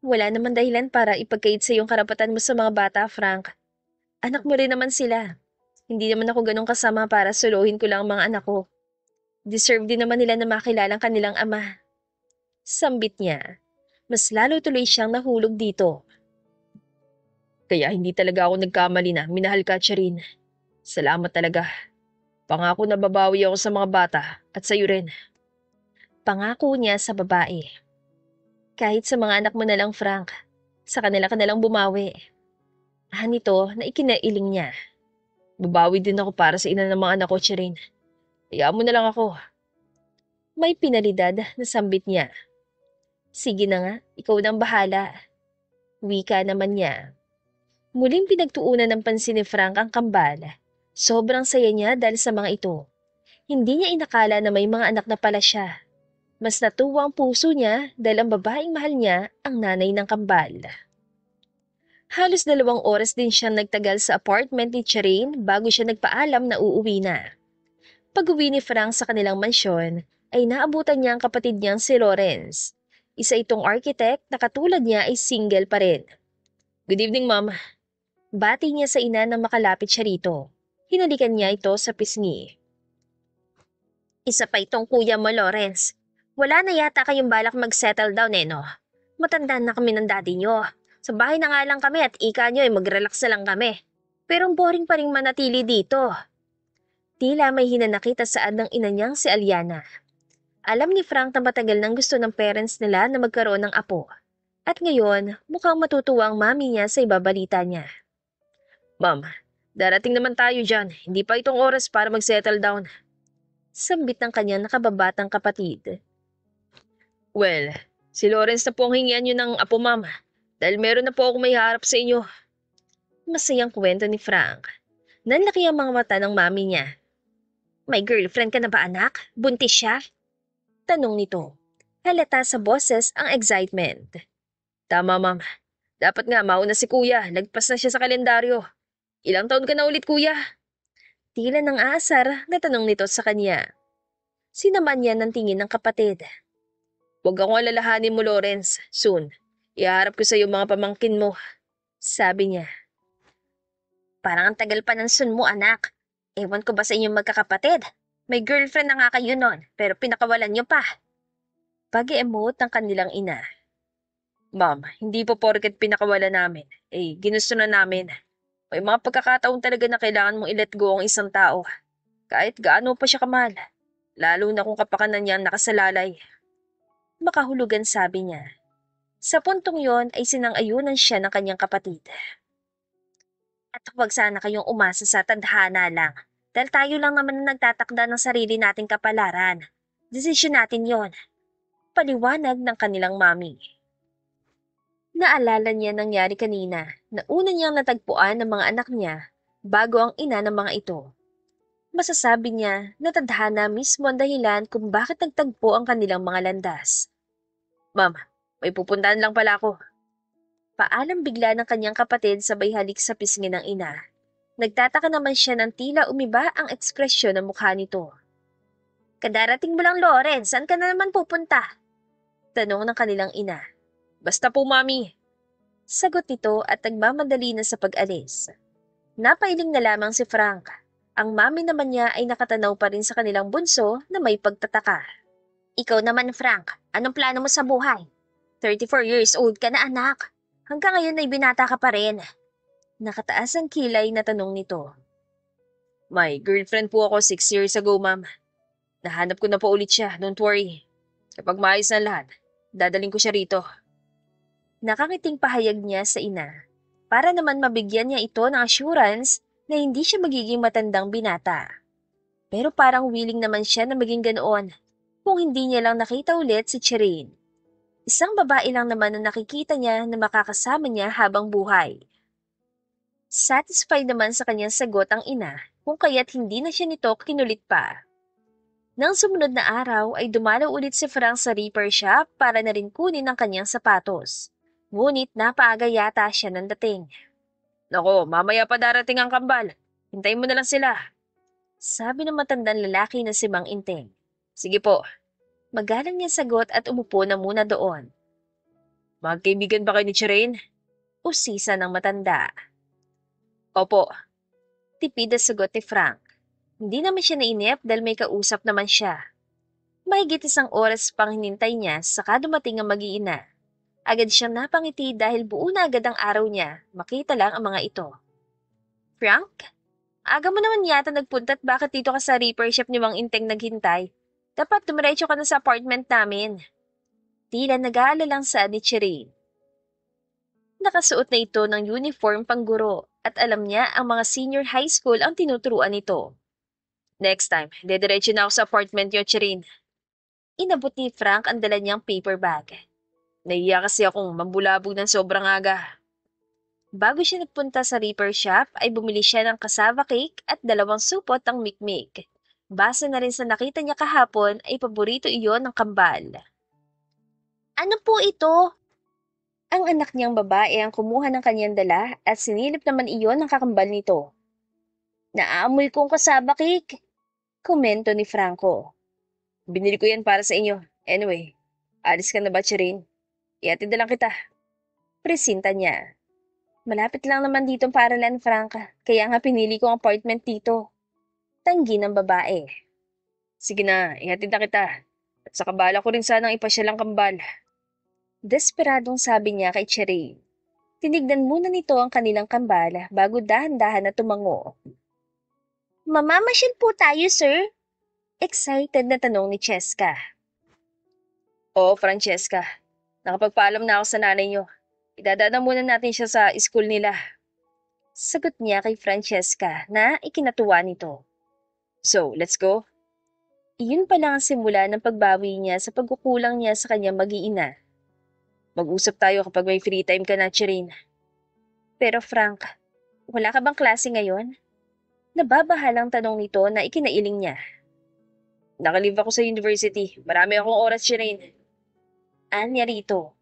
[SPEAKER 1] Wala naman dahilan para ipagkait sa iyong karapatan mo sa mga bata, Frank. Anak mo rin naman sila. Hindi naman ako ganun kasama para suluhin ko lang ang mga anak ko. Deserve din naman nila na makilala ang kanilang ama. Sambit niya. Mas lalo tuloy siyang nahulog dito. Kaya hindi talaga ako nagkamali na minahal ka, Charin. Salamat talaga. Pangako na babawi ako sa mga bata at sa'yo rin. Pangako niya sa babae. Kahit sa mga anak mo na lang, Frank. Sa kanila ka na lang bumawi. Nito na ikinailing niya. Babawi din ako para sa ina ng mga anak ko, Charin. Hayaan mo na lang ako. May pinalidad na sambit niya. Sige na nga, ikaw nang bahala. Wika naman niya. Muling pinagtuunan ng pansin ni Frank ang kambal. Sobrang saya niya dahil sa mga ito. Hindi niya inakala na may mga anak na pala siya. Mas natuwa ang puso niya dahil ang babaeng mahal niya ang nanay ng kambal. Halos 2 oras din siyang nagtagal sa apartment ni Charin bago siya nagpaalam na uuwi na. Pag-uwi ni Frank sa kanilang mansyon, ay naabutan niya ang kapatid niyang si Lawrence. Isa itong architect na katulad niya ay single pa rin. Good evening, Mom. Bati niya sa ina nang makalapit siya rito. Hinalikan niya ito sa pisngi. Isa pa itong kuya mo, Lawrence. Wala na yata kayong balak mag-settle down no? Matanda na kami ng daddy niyo. Sa bahay na nga lang kami at ika niyo ay mag-relax na lang kami. Pero boring pa rin manatili dito. Tila may hinanakita saad ng ina niyang si Aliana. Alam ni Frank na matagal nang gusto ng parents nila na magkaroon ng apo. At ngayon, mukhang matutuwa ang mami niya sa ibabalita niya. Ma'am, darating naman tayo dyan. Hindi pa itong oras para mag-settle down. Sambit ng kanyang nakababatang kapatid. Well, si Lawrence na po ang hingian niyo ng apo, ma'am. Dahil meron na po akong may harap sa inyo. Masayang kwento ni Frank. Nanlaki ang mga mata ng mami niya. May girlfriend ka na ba, anak? Buntis siya? Tanong nito. Halata sa boses ang excitement. Tama, ma'am. Dapat nga mauna si kuya. Lagpas na siya sa kalendaryo. Ilang taon ka na ulit, kuya? Tila ng aasar na tanong nito sa kanya. Sinaman niya ng tingin ng kapatid. Huwag akong alalahanin mo, Lawrence. Soon. Iharap ko sa iyo mga pamangkin mo. Sabi niya. Parang ang tagal pa ng soon mo, anak. Ewan ko ba sa inyong magkakapatid? May girlfriend na nga kayo nun, pero pinakawalan niyo pa. Pag-emote ng kanilang ina. Ma'am, hindi po porket pinakawalan namin. Ginusto na namin. May mga pagkakataon talaga na kailangan mong i-let go ang isang tao. Kahit gaano pa siya kamahal. Lalo na kung kapakanan niya nakasalalay. Makahulugan sabi niya. Sa puntong yon ay sinang-ayunan siya ng kanyang kapatid. At huwag sana kayong umasa sa tadhana lang. Dahil tayo lang naman ang nagtatakda ng sarili nating kapalaran. Desisyon natin yon. Paliwanag ng kanilang mami. Naalala niya nangyari kanina na una niyang natagpuan ng mga anak niya bago ang ina ng mga ito. Masasabi niya na tadhana mismo ang dahilan kung bakit nagtagpo ang kanilang mga landas. Ma'am, may pupuntahan lang pala ako. Paalam bigla ng kanyang kapatid sabay halik sa pisngi ng ina. Nagtataka naman siya ng tila umiba ang ekspresyon ng mukha nito. Kadarating mo lang, Loren. Saan ka na naman pupunta? Tanong ng kanilang ina. Basta po, mami. Sagot nito at nagmamadali na sa pag-alis. Napailing na lamang si Frank. Ang mami naman niya ay nakatanaw pa rin sa kanilang bunso na may pagtataka. Ikaw naman, Frank. Anong plano mo sa buhay? 34 years old ka na, anak. Hanggang ngayon ay binata ka pa rin. Nakataas ang kilay na tanong nito. My girlfriend po ako 6 years ago, ma'am. Nahanap ko na po ulit siya, don't worry. Kapag maayos na lahat, dadaling ko siya rito. Nakangiting pahayag niya sa ina, para naman mabigyan niya ito ng assurance na hindi siya magiging matandang binata. Pero parang willing naman siya na maging ganoon kung hindi niya lang nakita ulit si Chirin. Isang babae lang naman na nakikita niya na makakasama niya habang buhay. Satisfied naman sa kanyang sagot ang ina kung kaya't hindi na siya nito kinulit pa. Nang sumunod na araw ay dumalaw ulit si Frank sa repair shop para na rin kunin ang kanyang sapatos. Ngunit napaaga yata siya ng dating. Nako, mamaya pa darating ang kambal. Hintayin mo na lang sila. Sabi ng matandang lalaki na si Mang Inteng. Sige po. Magalang niya sagot at umupo na muna doon. Magkaibigan ba kayo ni Chirin? Usisa ng matanda. Opo. Tipid na sagot ni Frank. Hindi naman siya nainip dahil may kausap naman siya. Mahigit 1 oras pang hinintay niya saka dumating ang mag-iina. Agad siyang napangiti dahil buo na agad ang araw niya, makita lang ang mga ito. Frank? Aga mo naman yata nagpunta at bakit dito ka sa repair shop ni Mang Inteng naghintay? Dapat dumiretso ka na sa apartment namin. Tila nag-aalalang saad ni Chirin. Nakasuot na ito ng uniform pangguro at alam niya ang mga senior high school ang tinuturuan nito. Next time, dediretso na ako sa apartment niyo, Chirin. Inabot ni Frank ang dala niyang paper bag. Nahiya kasi akong mambulabog ng sobrang aga. Bago siya nagpunta sa repair shop ay bumili siya ng cassava cake at 2 supot ng mikmik. Base na rin sa nakita niya kahapon ay paborito iyon ng kambal. Ano po ito? Ang anak niyang babae ang kumuha ng kanyang dala at sinilip naman iyon ng kakambal nito. Naamoy kong cassava cake, komento ni Franco. Binili ko yan para sa inyo. Anyway, alis ka na ba, Chirin? Iatid na lang kita. Presinta niya. Malapit lang naman dito ang paralan, Frank. Kaya nga pinili ko ang apartment dito. Tanggi ng babae. Sige na, ihatid na kita. At sa kabala ko rin sanang ipasyal ang kambal. Desperadong sabi niya kay Cherry. Tinignan muna nito ang kanilang kambal bago dahan-dahan na tumango. Mamamasyal po tayo, sir? Excited na tanong ni Cheska. Oo, Francesca. Nakapagpaalam na ako sa nanay niyo. Idadaan muna natin siya sa school nila. Sagot niya kay Francesca na ikinatuwa nito. So, let's go? Iyon pa lang ang simula ng pagbawi niya sa pagkukulang niya sa kanyang mag-iina. Mag-usap tayo kapag may free time ka na, Chirin. Pero Frank, wala ka bang klase ngayon? Nababahalang tanong nito na ikinailing niya. Nakalive ako sa university. Marami akong oras, Chirin. Anya rito.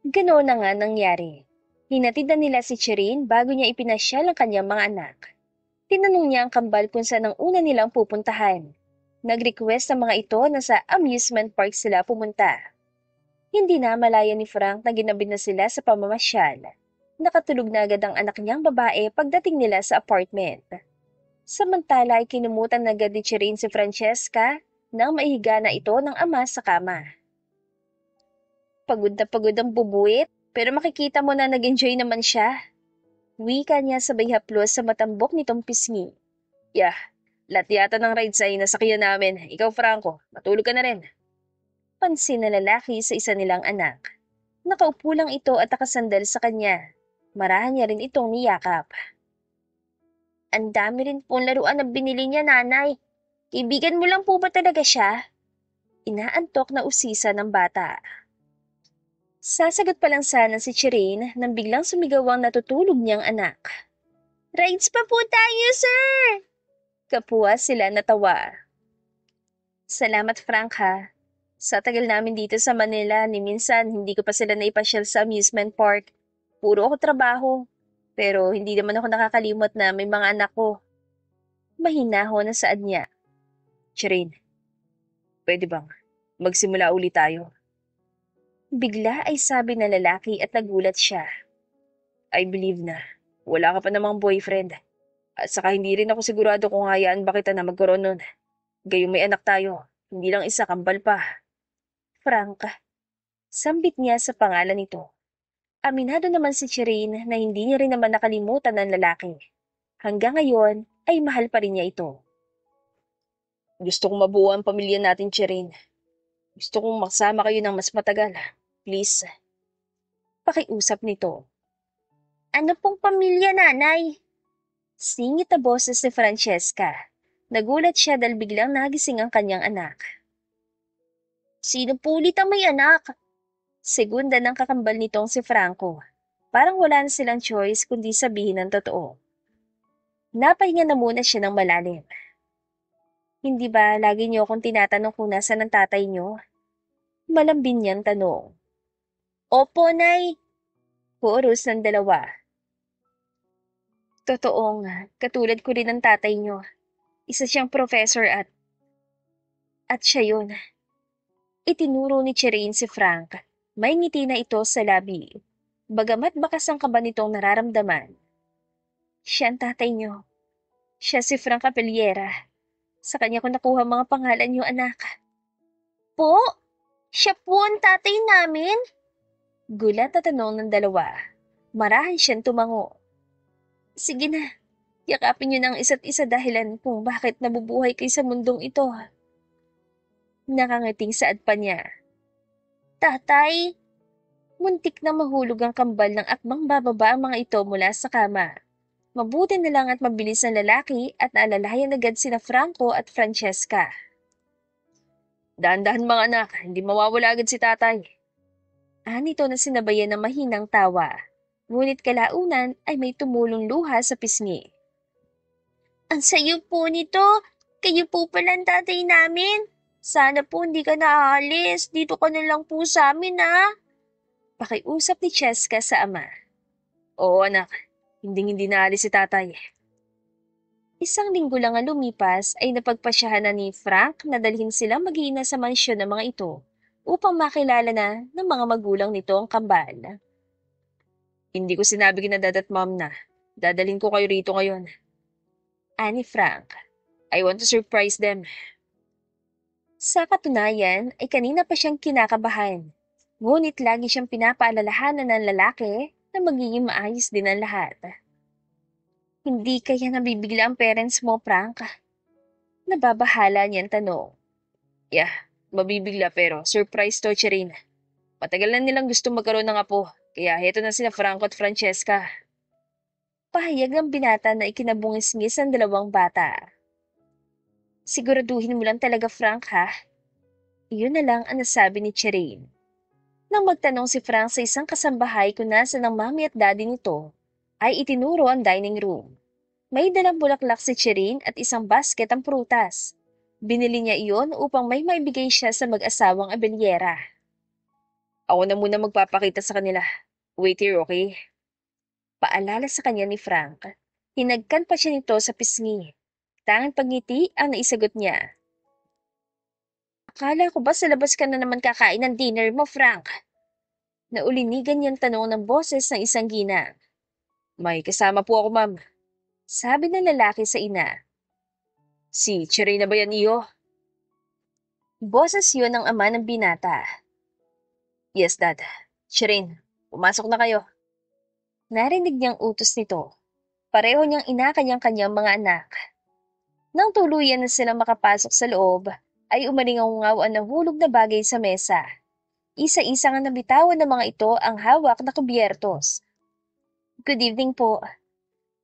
[SPEAKER 1] Ganoon na nga nangyari. Hinatid na nila si Chirin bago niya ipinasyal ang kanyang mga anak. Tinanong niya ang kambal kung saan ang una nilang pupuntahan. Nag-request ang mga ito na sa amusement park sila pumunta. Hindi na malaya ni Frank na ginabid na sila sa pamamasyal. Nakatulog na agad ang anak niyang babae pagdating nila sa apartment. Samantala ay kinumutan na agad ni Chirin si Francesca nang maihiga na ito ng ama sa kama. Pagod na pagod ang bubuit, pero makikita mo na nag-enjoy naman siya. Wika niya sabay haplos sa matambok nitong pisngi. Lahat yata ng rides ay nasakyan namin. Ikaw, Franco, matulog ka na rin. pansin na lalaki sa isa nilang anak. Nakaupo lang ito at nakasandal sa kanya. Marahan niya rin itong niyakap. Ang dami rin pong laruan na binili niya, nanay. Kaibigan mo lang po ba talaga siya? Inaantok na usisa ng bata. Sasagot pa lang sana si Chirin nang biglang sumigaw ang natutulog niyang anak. Rides pa po tayo, sir! Kapwa sila natawa. Salamat, Frank, ha. Sa tagal namin dito sa Manila, ni minsan hindi ko pa sila naipasyal sa amusement park. Puro ako trabaho. Pero hindi naman ako nakakalimot na may mga anak ko. Mahinaho na saad niya. Chirin, pwede bang magsimula ulit tayo? Bigla ay sabi na lalaki at nagulat siya. I believe na wala ka pa namang boyfriend. At saka hindi rin ako sigurado kung hayaan ba kita na magkaroon nun. Gayong may anak tayo, hindi lang isa, kambal pa. Frank, sambit niya sa pangalan nito. Aminado naman si Chirin na hindi niya rin naman nakalimutan ng lalaki. Hanggang ngayon ay mahal pa rin niya ito. Gusto kong mabuo ang pamilya natin, Chirin. Gusto kong maksama kayo ng mas matagal. Please. Pakiusap nito. Ano pong pamilya, nanay? Singit na boses ni Francesca. Nagulat siya dahil biglang nagising ang kanyang anak. Sino po ulit ang may anak? Segunda ng kakambal nitong si Franco. Parang wala na silang choice kundi sabihin ang totoo. Napahinga na muna siya ng malalim. Hindi ba lagi niyo akong tinatanong kung nasaan ang tatay niyo? Malambing niyang tanong. Opo, nay. Chorus ng dalawa. Totoong, katulad ko rin ang tatay niyo. Isa siyang professor at siya yun. Itinuro ni Chirin si Frank. May ngiti na ito sa labi. Bagamat bakas ang kaba nitong nararamdaman. Siya ang tatay niyo. Siya si Frank Capellera. Sa kanya ko nakuha mga pangalan niyo, anak. Po? Siya po ang tatay namin? Gulat na tanong ng dalawa. Marahan siyang tumango. Sige na, yakapin niyo ng isa't isa dahilan kung bakit nabubuhay kayo sa mundong ito. Nakangiting saad pa niya. Tatay, muntik na mahulog ang kambal ng akmang bababa ang mga ito mula sa kama. Mabuti na lang at mabilis ng lalaki at naalalayan agad sina Franco at Francesca. Dahan-dahan mga anak, hindi mawawala agad si tatay. Anito na sinabayan ng mahinang tawa. Ngunit kalaunan ay may tumulong luha sa pisngi. Ang sayo po nito, kayo po pala ang tatay namin. Sana po hindi ka naaalis, dito ka na lang po sa amin ha. Pakiusap ni Cheska sa ama. Oo anak, hindi naalis si tatay. Isang linggo lang ang lumipas ay napagpasyahan na ni Frank na dalhin silang mag-iina sa mansyon ng mga ito upang makilala na ng mga magulang nito ang kambal. Hindi ko sinabi kina dad at mom na dadalhin ko kayo rito ngayon. Ani Frank, I want to surprise them. Sa katunayan ay kanina pa siyang kinakabahan. Ngunit lagi siyang pinapaalalahanan ng lalaki na magiging maayos din ang lahat. Hindi kaya nabibigla ang parents mo, Frank? Nababahala niyang tanong. Yeah, mabibigla pero surprise to, Chirin. Matagal na nilang gusto magkaroon ng apo, kaya heto na sila Franco at Francesca. Pahayag ng binata na ikinabungis-ngis ang dalawang bata. Siguraduhin mo lang talaga, Frank, ha? Iyon na lang ang nasabi ni Chirin. Nang magtanong si Frank sa isang kasambahay kung nasa ng mami at daddy nito, ay itinuro ang dining room. May dalang bulaklak si Chirin at isang basket ang prutas. Binili niya iyon upang may maibigay siya sa mag-asawang Abellera. Ako na muna magpapakita sa kanila. Wait here, okay? Paalala sa kanya ni Frank. Hinagkan pa siya nito sa pisngi. Tanging pagngiti ang naisagot niya. Akala ko ba sa labas ka na naman kakain ng dinner mo, Frank? Naulinigan niyang tanong ng boses ng isang ginang. May kasama po ako, ma'am. Sabi ng lalaki sa ina. Si Cherry na ba yan, iyo? Boses yun ng ama ng binata. Yes, Dad. Chirin, pumasok na kayo. Narinig niyang utos nito. Pareho niyang inakanyang kanyang mga anak. Nang tuluyan na silang makapasok sa loob, ay umalingaw ang nahulog na bagay sa mesa. Isa-isa nga nabitawan ng mga ito ang hawak na kubyertos. Good evening po.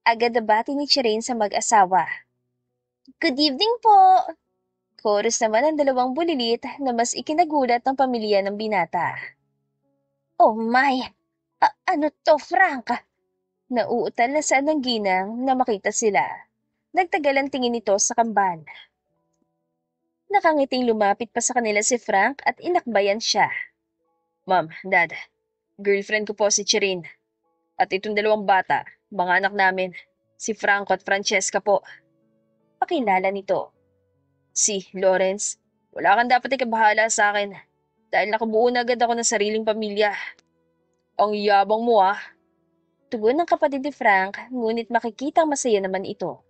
[SPEAKER 1] Agad na bati ni Chirine sa mag-asawa. Good evening po! Chorus naman ang dalawang bulilit na mas ikinagulat ng pamilya ng binata. Oh my! Ano to, Frank? Nauutal na saan ng ginang na makita sila. Nagtagal ang tingin nito sa kambal. Nakangiting lumapit pa sa kanila si Frank at inakbayan siya. Ma'am, Dad, girlfriend ko po si Chirine. At itong dalawang bata, mga anak namin, si Franco at Francesca po. Pakilala nito. Si Lawrence, wala kang dapat ikabahala sa akin dahil nakabuo na agad ako ng sariling pamilya. Ang yabang mo ah. Tugon ng kapatid ni Frank, ngunit makikitang masaya naman ito.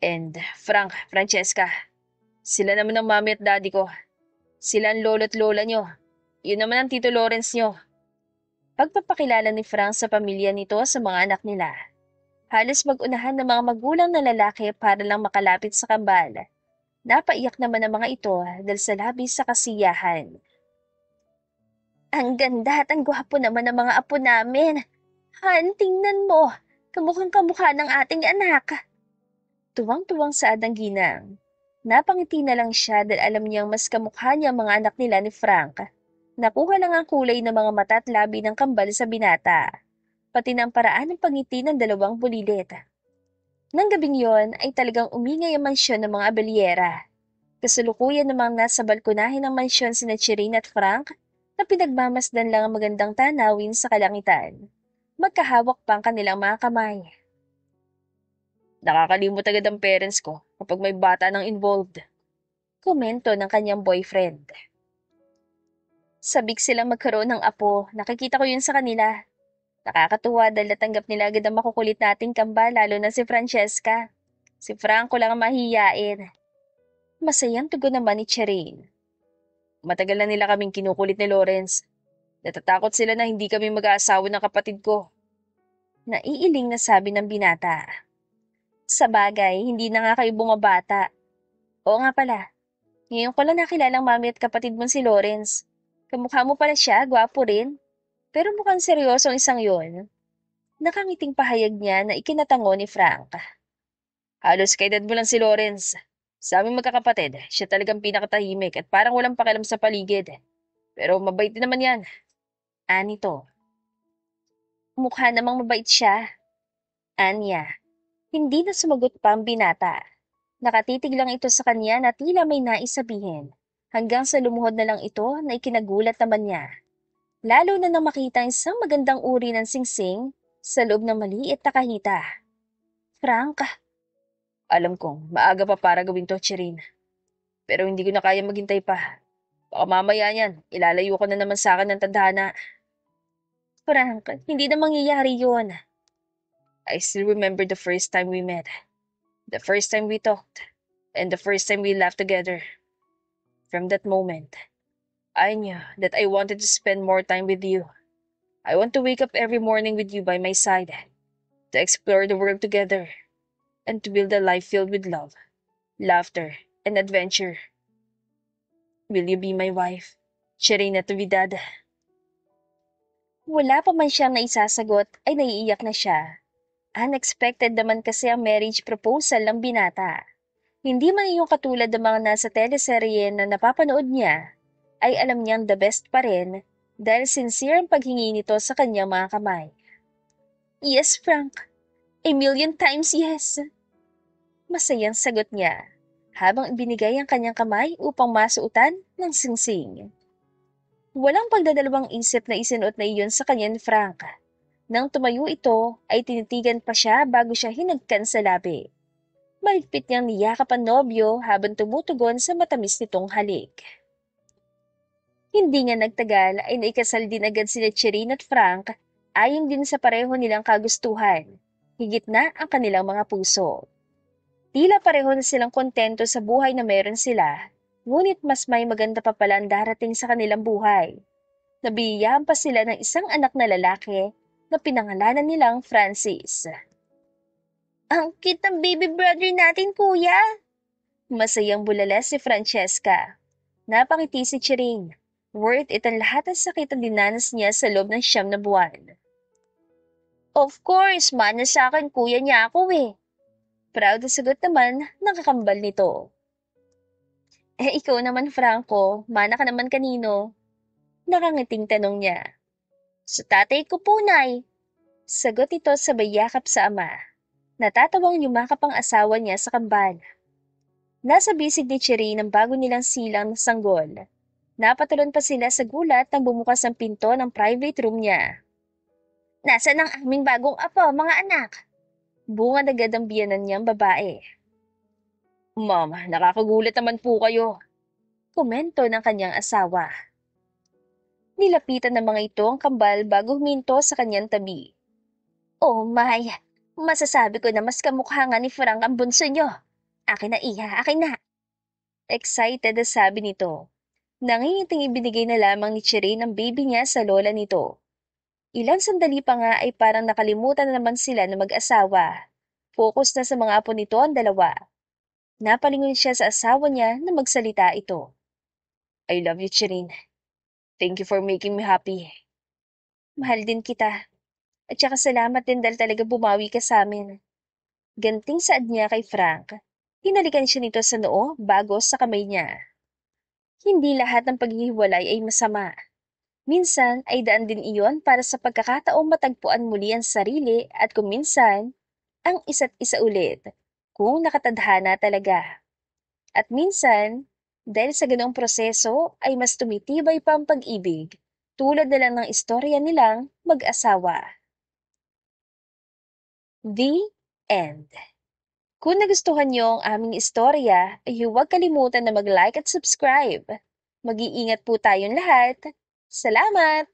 [SPEAKER 1] And Frank, Francesca, sila naman ang mami at daddy ko. Sila ang lolo at lola nyo. Yun naman ang tito Lawrence nyo. Pagpapakilala ni Frank sa pamilya nito sa mga anak nila. Halos mag-unahan ng mga magulang na lalaki para lang makalapit sa kambal. Napaiyak naman ang mga ito dahil sa labis sa kasiyahan. Ang ganda at ang gwapo naman ng mga apo namin. Han, tingnan mo. Kamukhang kamukha ng ating anak. Tuwang-tuwang saad ang ginang. Napangiti na lang siya dahil alam niyang mas kamukha niya ang mga anak nila ni Frank. Nakuha lang ang kulay ng mga mata at labi ng kambal sa binata. Pati ng paraan ng pangiti ng dalawang bulilit. Nang gabing yon ay talagang umingay ang mansyon ng mga abelyera. Kasalukuyan namang nasa balkonahin ng mansyon sina Chirine at Frank na pinagmamasdan lang ang magandang tanawin sa kalangitan. Magkahawak pa ang kanilang mga kamay. Nakakalimot agad ang parents ko kapag may bata nang involved. Komento ng kanyang boyfriend. Sabik silang magkaroon ng apo, nakikita ko yun sa kanila. Nakakatuwa dahil natanggap nila agad ang makukulit nating kambal lalo na si Francesca. Si Franco lang ang mahihiyain. Masayang tugon naman ni Chirine. Matagal na nila kaming kinukulit ni Lawrence. Natatakot sila na hindi kami mag-aasawa ng kapatid ko. Naiiling na sabi ng binata. Sa bagay, hindi na nga kayo bumabata. Oo nga pala, ngayon ko lang nakilalang mami at kapatid mo si Lawrence. Kamukha mo pala siya, gwapo rin. Pero mukhang seryoso ang isang yon. Nakangiting pahayag niya na ikinatango ni Frank. Halos kaedad mo lang si Lawrence. Sa aming magkakapatid, siya talagang pinakatahimik at parang walang pakialam sa paligid. Pero mabait din naman yan. Anito. Mukha namang mabait siya. Anya. Hindi na sumagot pa ang binata. Nakatitig lang ito sa kanya na tila may nais sabihin. Hanggang sa lumuhod na lang ito na ikinagulat naman niya. Lalo na nang makita ang isang magandang uri ng singsing sa loob ng maliit na kahita. Frank, alam kong maaga pa para gawin to, Chirine. Pero hindi ko na kaya maghintay pa. Baka mamaya niyan, ilalayo ko na naman sa akin ng tadhana. Frank, hindi na mangyayari yun. I still remember the first time we met. The first time we talked. And the first time we laughed together. From that moment, I knew that I wanted to spend more time with you. I want to wake up every morning with you by my side, to explore the world together, and to build a life filled with love, laughter, and adventure. Will you be my wife, Chirine Natividad? Wala pa man siyang naisasagot ay naiiyak na siya. Unexpected naman kasi ang marriage proposal ng binata. Hindi man yung katulad ng mga nasa teleserye na napapanood niya, ay alam niyang the best pa rin dahil sincere ang paghingi nito sa kanyang mga kamay. Yes, Frank. A million times yes. Masayang sagot niya habang ibinigay ang kanyang kamay upang masuotan ng singsing. Walang pagdadalawang isip na isinuot na iyon sa kanya ni Frank. Nang tumayo ito, ay tinitigan pa siya bago siya hinagkan sa labi. Mahigpit niyang niyakap ang nobyo habang tumutugon sa matamis nitong halik. Hindi nga nagtagal ay naikasal din agad sina Chirine at Frank ayon din sa pareho nilang kagustuhan, higit na ang kanilang mga puso. Tila pareho na silang kontento sa buhay na meron sila, ngunit mas may maganda pa pala ang darating sa kanilang buhay. Nabiyayaan pa sila ng isang anak na lalaki na pinangalanan nilang Francis. Ang cute ng baby brother natin, kuya! Masayang bulala si Francesca. Napangiti si Chiring. Worth it ang lahat ng sakit na dinanas niya sa loob ng 9 na buwan. Of course, mana sa akin kuya niya ako eh. Proud na sagot naman ng kakambal nito. Ikaw naman Franco, mana ka naman kanino? Nakangiting tanong niya. Sa tatay ko po, Nay. Sagot ito sabay yakap sa ama. Natatawang yumakap ang asawa niya sa kambal. Nasa bisig ni Cherry ng bago nilang silang na sanggol. Napatulon pa sila sa gulat nang bumukas ang pinto ng private room niya. Nasaan ang aming bagong apo, mga anak? Bungad agad ang biyanan niyang babae. Ma'am, nakakagulat naman po kayo. Komento ng kanyang asawa. Nilapitan ng mga ito ang kambal bago huminto sa kanyang tabi. Oh my, masasabi ko na mas kamukha nga ni Frank ang bunso niyo. Akin na iha, akin na. Excited na sabi nito. Nangingiting ibinigay na lamang ni Chirin ang baby niya sa lola nito. Ilang sandali pa nga ay parang nakalimutan na naman sila na mag-asawa. Focus na sa mga apo nito ang dalawa. Napalingon siya sa asawa niya na magsalita ito. I love you, Chirin. Thank you for making me happy. Mahal din kita. At saka salamat din dahil talaga bumawi ka sa amin. Ganting saad niya kay Frank. Hinalikan siya nito sa noo bago sa kamay niya. Hindi lahat ng paghihiwalay ay masama. Minsan ay daan din iyon para sa pagkakataong matagpuan muli ang sarili at kung minsan, ang isa't isa ulit, kung nakatadhana talaga. At minsan, dahil sa ganong proseso ay mas tumitibay pa ang pag-ibig, tulad na lang ng istorya nilang mag-asawa. The End. Kung nagustuhan niyo ang aming istorya, ay huwag kalimutan na mag-like at subscribe. Mag-iingat po tayong lahat. Salamat!